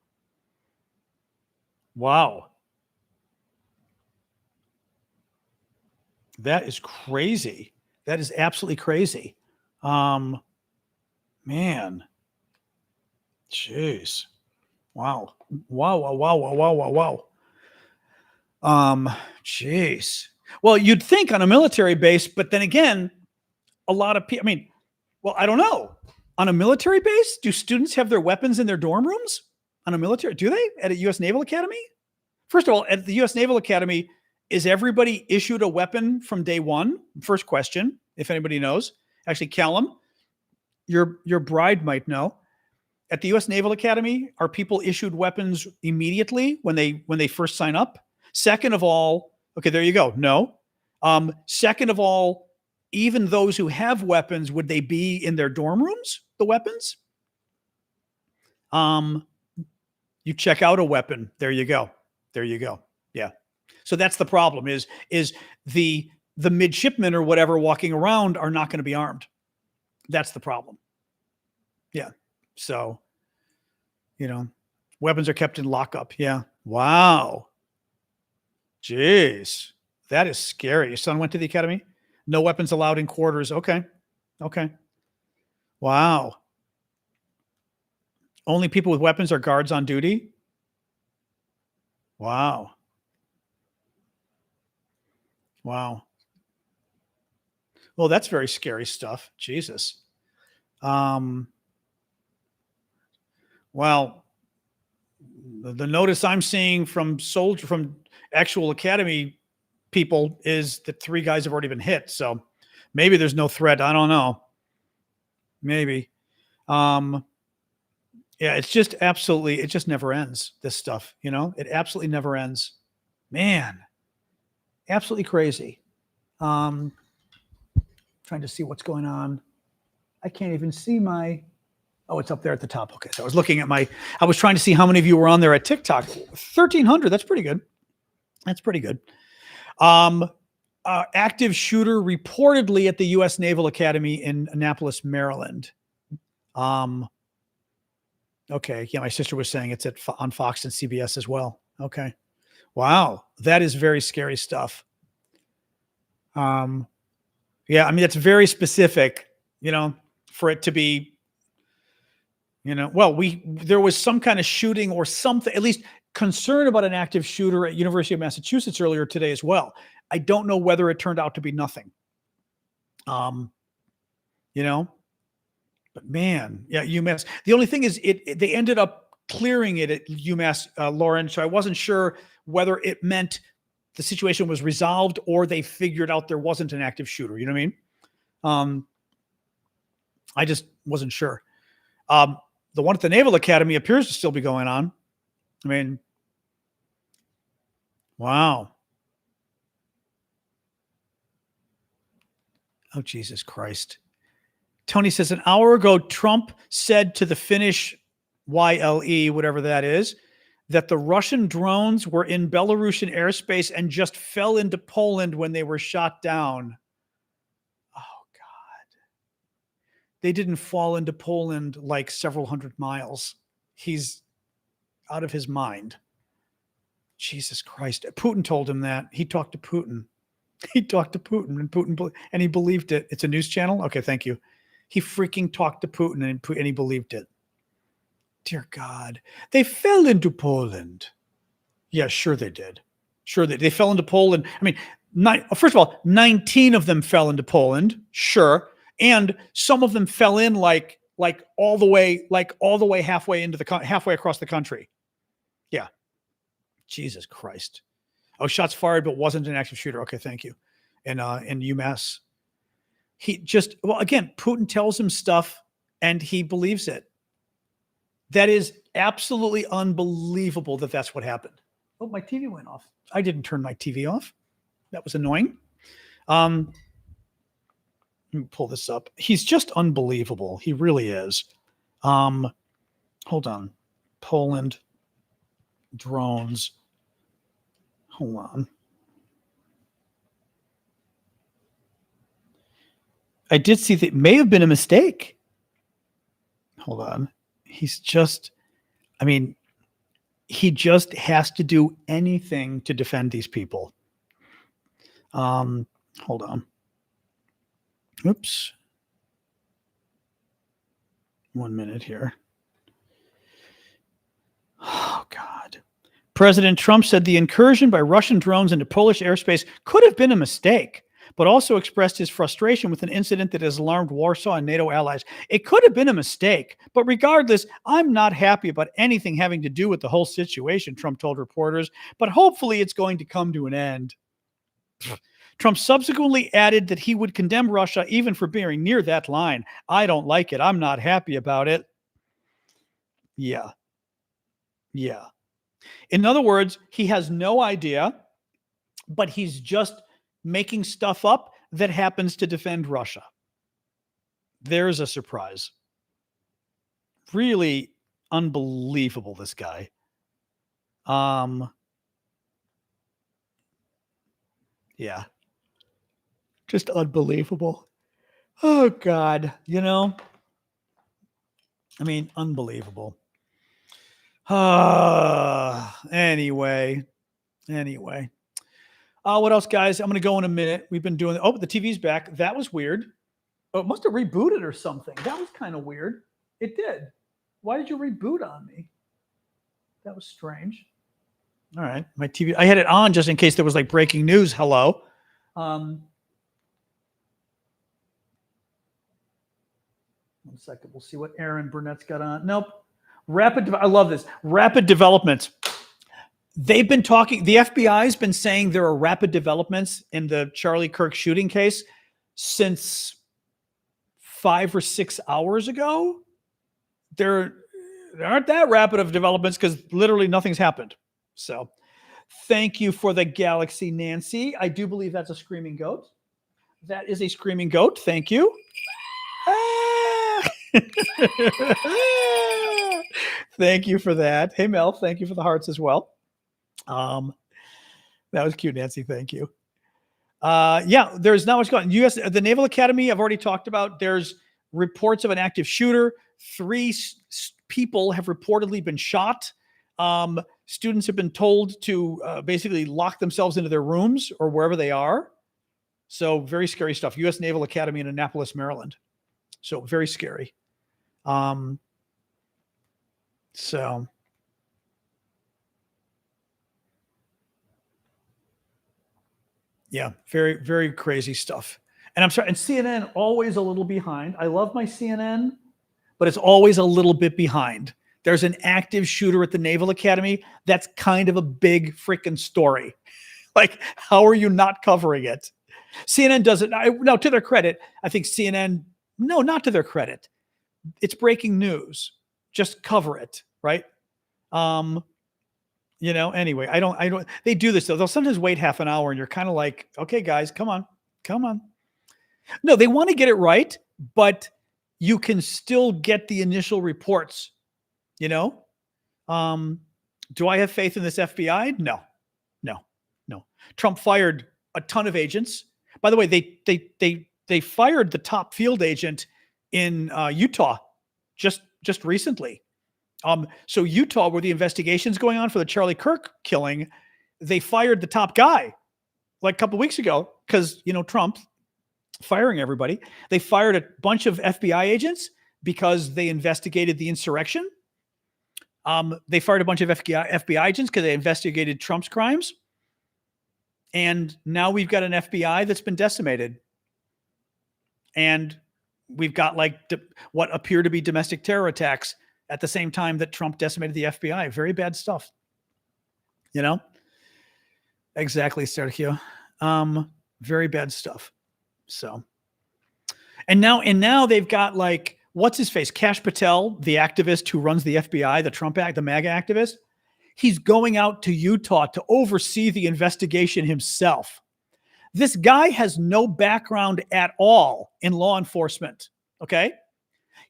Speaker 1: That is crazy. That is absolutely crazy. Man. Jeez. Wow. Jeez. Well, you'd think on a military base, but then again, a lot of people, I don't know. On a military base, do students have their weapons in their dorm rooms? On a military, do they? At a U.S. Naval Academy? First of all, at the U.S. Naval Academy, is everybody issued a weapon from day one? First question, if anybody knows. Actually, Callum, your bride might know. At the U.S. Naval Academy, are people issued weapons immediately when they first sign up? Second of all, okay, there you go. No. Second of all, even those who have weapons, would they be in their dorm rooms, the weapons? You check out a weapon. There you go. Yeah. So that's the problem is the midshipmen or whatever walking around are not going to be armed. That's the problem. Yeah. So, weapons are kept in lockup. Yeah. Wow. Jeez. That is scary. Your son went to the academy? No weapons allowed in quarters. Okay. Wow. Only people with weapons are guards on duty? Wow. Well, that's very scary stuff. Jesus. Well, the notice I'm seeing from actual academy people is that 3 guys have already been hit. So maybe there's no threat. I don't know. Maybe. Yeah, it's just absolutely, it just never ends, this stuff, it absolutely never ends. Man, absolutely crazy. Trying to see what's going on. I can't even see oh, it's up there at the top. Okay. So I was looking at I was trying to see how many of you were on there at TikTok. 1,300. That's pretty good. active shooter reportedly at the U.S. Naval Academy in Annapolis, Maryland. Okay. Yeah, my sister was saying it's on Fox and CBS as well. Okay. Wow. That is very scary stuff. Yeah, I mean, it's very specific, for it to be, well, there was some kind of shooting or something, at least concern about an active shooter at University of Massachusetts earlier today as well. I don't know whether it turned out to be nothing. But man, yeah, UMass. The only thing is they ended up clearing it at UMass, Lauren. So I wasn't sure whether it meant the situation was resolved or they figured out there wasn't an active shooter. You know what I mean? I just wasn't sure. The one at the Naval Academy appears to still be going on. I mean, wow. Oh, Jesus Christ. Tony says, an hour ago, Trump said to the Finnish YLE, whatever that is, that the Russian drones were in Belarusian airspace and just fell into Poland when they were shot down. Oh, God. They didn't fall into Poland like several hundred miles. He's out of his mind. Jesus Christ. Putin told him that. He talked to Putin. He talked to Putin, and he believed it. It's a news channel? Okay, thank you. He freaking talked to Putin and he believed it. Dear God. They fell into Poland. Yeah, sure they did. Sure they fell into Poland. I mean, first of all, 19 of them fell into Poland. Sure. And some of them fell in like all the way halfway across the country. Yeah. Jesus Christ. Oh, shots fired, but wasn't an active shooter. Okay, thank you. And in UMass. Again, Putin tells him stuff and he believes it. That is absolutely unbelievable that that's what happened. Oh, my TV went off. I didn't turn my TV off. That was annoying. Let me pull this up. He's just unbelievable. He really is. Hold on. Poland drones. Hold on. I did see that it may have been a mistake. Hold on. He just has to do anything to defend these people. Hold on. Oops. 1 minute here. Oh, God. President Trump said the incursion by Russian drones into Polish airspace could have been a mistake, but also expressed his frustration with an incident that has alarmed Warsaw and NATO allies. It could have been a mistake, but regardless, I'm not happy about anything having to do with the whole situation, Trump told reporters, but hopefully it's going to come to an end. Trump subsequently added that he would condemn Russia even for being near that line. I don't like it. I'm not happy about it. Yeah. Yeah. In other words, he has no idea, but he's just making stuff up that happens to defend Russia. There's a surprise. Really unbelievable, this guy. Yeah. Just unbelievable. Oh, God. Unbelievable. Anyway. What else, guys? I'm going to go in a minute. We've been doing... Oh, the TV's back. That was weird. Oh, it must have rebooted or something. That was kind of weird. It did. Why did you reboot on me? That was strange. All right. My TV... I had it on just in case there was like breaking news. Hello. 1 second. We'll see what Aaron Burnett's got on. Nope. I love this. Rapid developments. They've been talking, the FBI's been saying there are rapid developments in the Charlie Kirk shooting case since 5 or 6 hours ago. There aren't that rapid of developments because literally nothing's happened. So thank you for the galaxy, Nancy. I do believe that's a screaming goat. That is a screaming goat. Thank you. Thank you for that. Hey, Mel, thank you for the hearts as well. That was cute, Nancy. Thank you. Yeah, there's not much going on. The Naval Academy, I've already talked about. There's reports of an active shooter. 3 people have reportedly been shot. Students have been told to basically lock themselves into their rooms or wherever they are. So very scary stuff. U.S. Naval Academy in Annapolis, Maryland. So very scary. So yeah, very, very crazy stuff. And I'm sorry, and CNN always a little behind. I love my CNN, but it's always a little bit behind. There's an active shooter at the Naval Academy. That's kind of a big freaking story. Like, how are you not covering it? CNN doesn't. Now, to their credit, I think CNN, no, not to their credit. It's breaking news. Just cover it, right? Anyway, I don't, they do this though. They'll sometimes wait half an hour and you're kind of like, okay, guys, come on. No, they want to get it right, but you can still get the initial reports, Do I have faith in this FBI? No. Trump fired a ton of agents. By the way, they fired the top field agent in Utah just recently. So Utah, where the investigation's going on for the Charlie Kirk killing, they fired the top guy like a couple of weeks ago because, Trump firing everybody. They fired a bunch of FBI agents because they investigated the insurrection. They fired a bunch of FBI agents because they investigated Trump's crimes. And now we've got an FBI that's been decimated. And we've got what appear to be domestic terror attacks at the same time that Trump decimated the FBI. Very bad stuff. Exactly, Sergio. Very bad stuff. So, and now they've got what's his face? Kash Patel, the activist who runs the FBI, the MAGA activist. He's going out to Utah to oversee the investigation himself. This guy has no background at all in law enforcement. Okay.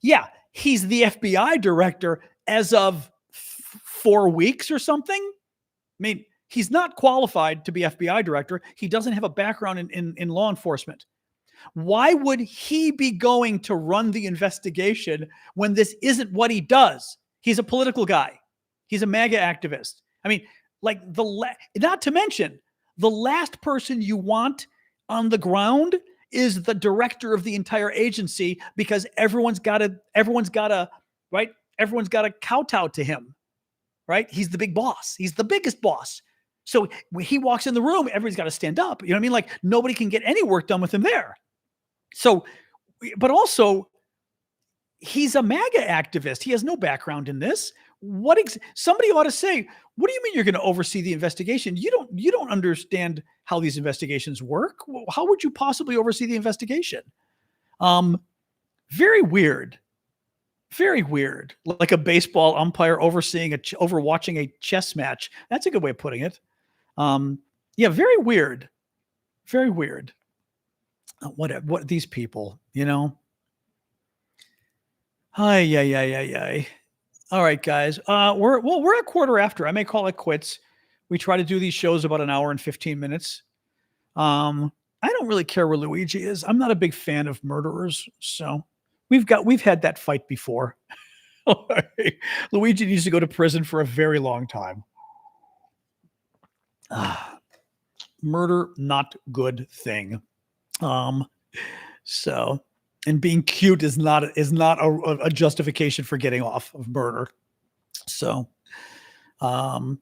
Speaker 1: Yeah. He's the FBI director as of 4 weeks or something. I mean, he's not qualified to be FBI director. He doesn't have a background in law enforcement. Why would he be going to run the investigation when this isn't what he does? He's a political guy. He's a MAGA activist. I mean, not to mention, the last person you want on the ground is the director of the entire agency, because everyone's got to kowtow to him, right? He's the big boss. He's the biggest boss. So when he walks in the room, everybody's got to stand up. You know what I mean? Nobody can get any work done with him there. So, but also he's a MAGA activist. He has no background in this. Somebody ought to say, what do you mean you're going to oversee the investigation? You don't understand how these investigations work. How would you possibly oversee the investigation? Very weird. Very weird. Like a baseball umpire overwatching a chess match. That's a good way of putting it. Yeah, very weird. Very weird. What these people, Hi. All right, guys. We're a quarter after. I may call it quits. We try to do these shows about an hour and 15 minutes. I don't really care where Luigi is. I'm not a big fan of murderers. So we've had that fight before. Luigi needs to go to prison for a very long time. Murder, not good thing. And being cute is not a justification for getting off of murder. So, I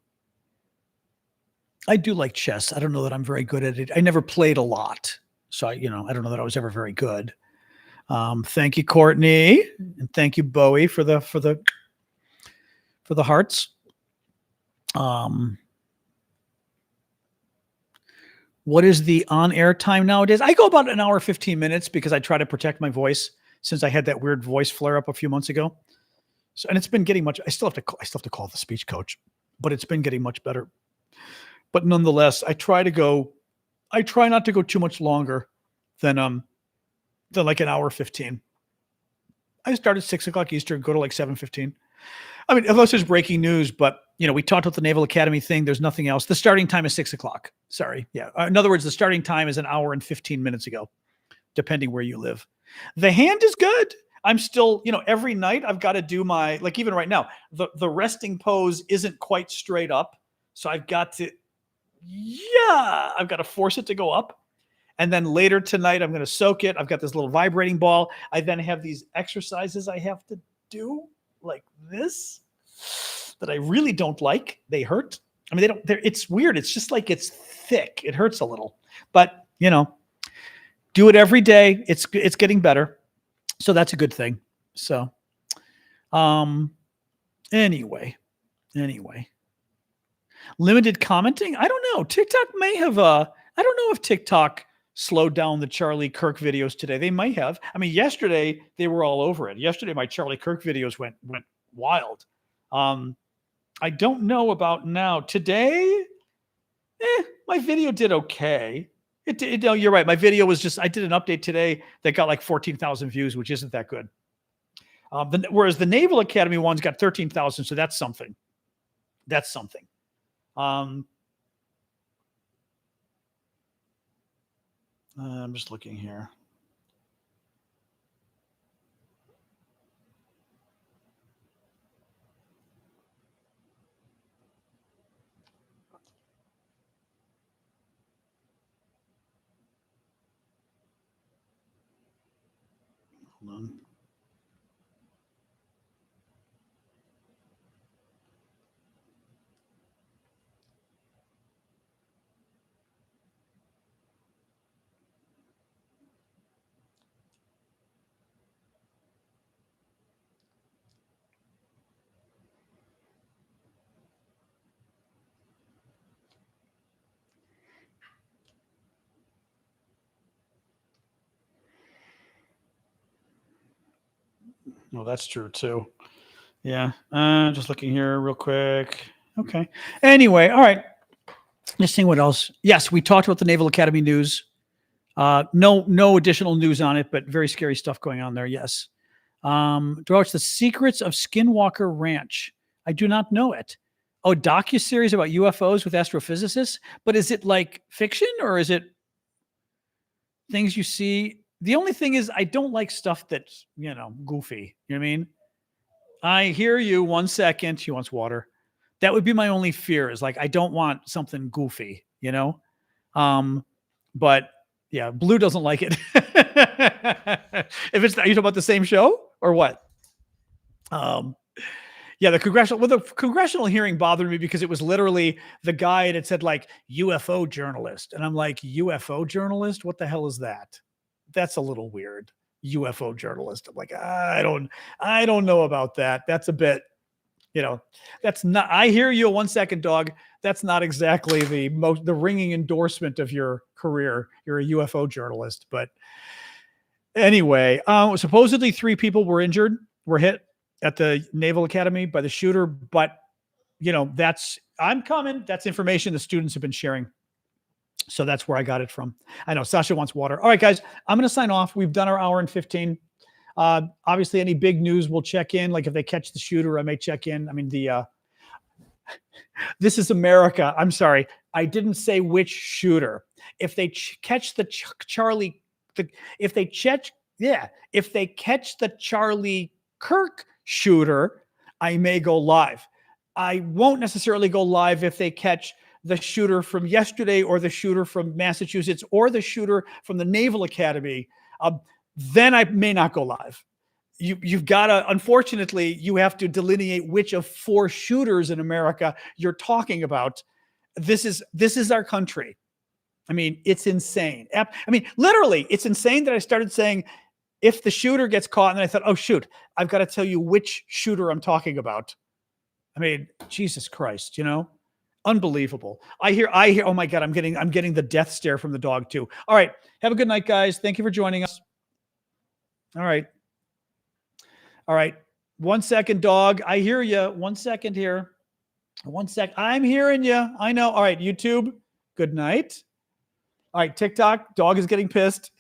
Speaker 1: do like chess. I don't know that I'm very good at it. I never played a lot. So, I don't know that I was ever very good. Thank you, Courtney. And thank you, Bowie, for the hearts. What is the on-air time nowadays? I go about an hour, 15 minutes because I try to protect my voice since I had that weird voice flare up a few months ago. So, and it's been getting much. I still have to call the speech coach, but it's been getting much better. But nonetheless, I try not to go too much longer than like an hour 15. I start at 6 o'clock Eastern, go to 7:15. I mean, unless there's breaking news, but we talked about the Naval Academy thing. There's nothing else. The starting time is 6:00. Sorry. Yeah. In other words, the starting time is an hour and 15 minutes ago, depending where you live. The hand is good. I'm still, every night I've got to do my, like even right now, the resting pose isn't quite straight up. So I've got to force it to go up. And then later tonight, I'm going to soak it. I've got this little vibrating ball. I then have these exercises I have to do like this that I really don't like. They hurt. I mean, it's weird. It's just like it's thick. It hurts a little, but do it every day. It's getting better. So that's a good thing. So, anyway, limited commenting. I don't know. TikTok may have, I don't know if TikTok slowed down the Charlie Kirk videos today. They might have. I mean, yesterday they were all over it. Yesterday, my Charlie Kirk videos went wild. I don't know about now. Today, my video did okay. You're right. My video was just, I did an update today that got like 14,000 views, which isn't that good. Whereas the Naval Academy one's got 13,000. So that's something. I'm just looking here. Hold on. No, that's true too. Yeah. Just looking here real quick. Okay. Anyway, all right. Let's see what else. Yes, we talked about the Naval Academy news. No additional news on it, but very scary stuff going on there. Yes. Do I watch The Secrets of Skinwalker Ranch? I do not know it. Oh, docuseries about UFOs with astrophysicists. But is it like fiction or is it things you see? The only thing is I don't like stuff that's, goofy. You know what I mean? I hear you. 1 second. She wants water. That would be my only fear is like, I don't want something goofy, but yeah, Blue doesn't like it. If it's, are you talking about the same show or what? Yeah, the congressional hearing bothered me because it was literally the guy and it said like UFO journalist. And I'm like, UFO journalist? What the hell is that? That's a little weird. UFO journalist. I'm like, I don't know about that. That's a bit, that's not, I hear you. 1 second, dog. That's not exactly the ringing endorsement of your career. You're a UFO journalist. But anyway, supposedly 3 people were hit at the Naval Academy by the shooter. But, I'm coming. That's information the students have been sharing. So that's where I got it from. I know Sasha wants water. All right, guys, I'm going to sign off. We've done our hour and 15. Obviously, any big news, we'll check in. Like if they catch the shooter, I may check in. I mean, This Is America. I'm sorry. I didn't say which shooter. If they catch the if they catch the Charlie Kirk shooter, I may go live. I won't necessarily go live if they catch the shooter from yesterday or the shooter from Massachusetts or the shooter from the Naval Academy. Then I may not go live. You've got to, unfortunately, you have to delineate which of 4 shooters in America you're talking about. This is our country. I mean, it's insane. I mean, literally, it's insane that I started saying, if the shooter gets caught, and then I thought, oh shoot, I've got to tell you which shooter I'm talking about. I mean, Jesus Christ, unbelievable. I hear, oh my God, I'm getting the death stare from the dog too. All right. Have a good night, guys. Thank you for joining us. All right. 1 second, dog. I hear you. 1 second here. 1 sec. I'm hearing you. I know. All right. YouTube. Good night. All right. TikTok. Dog is getting pissed.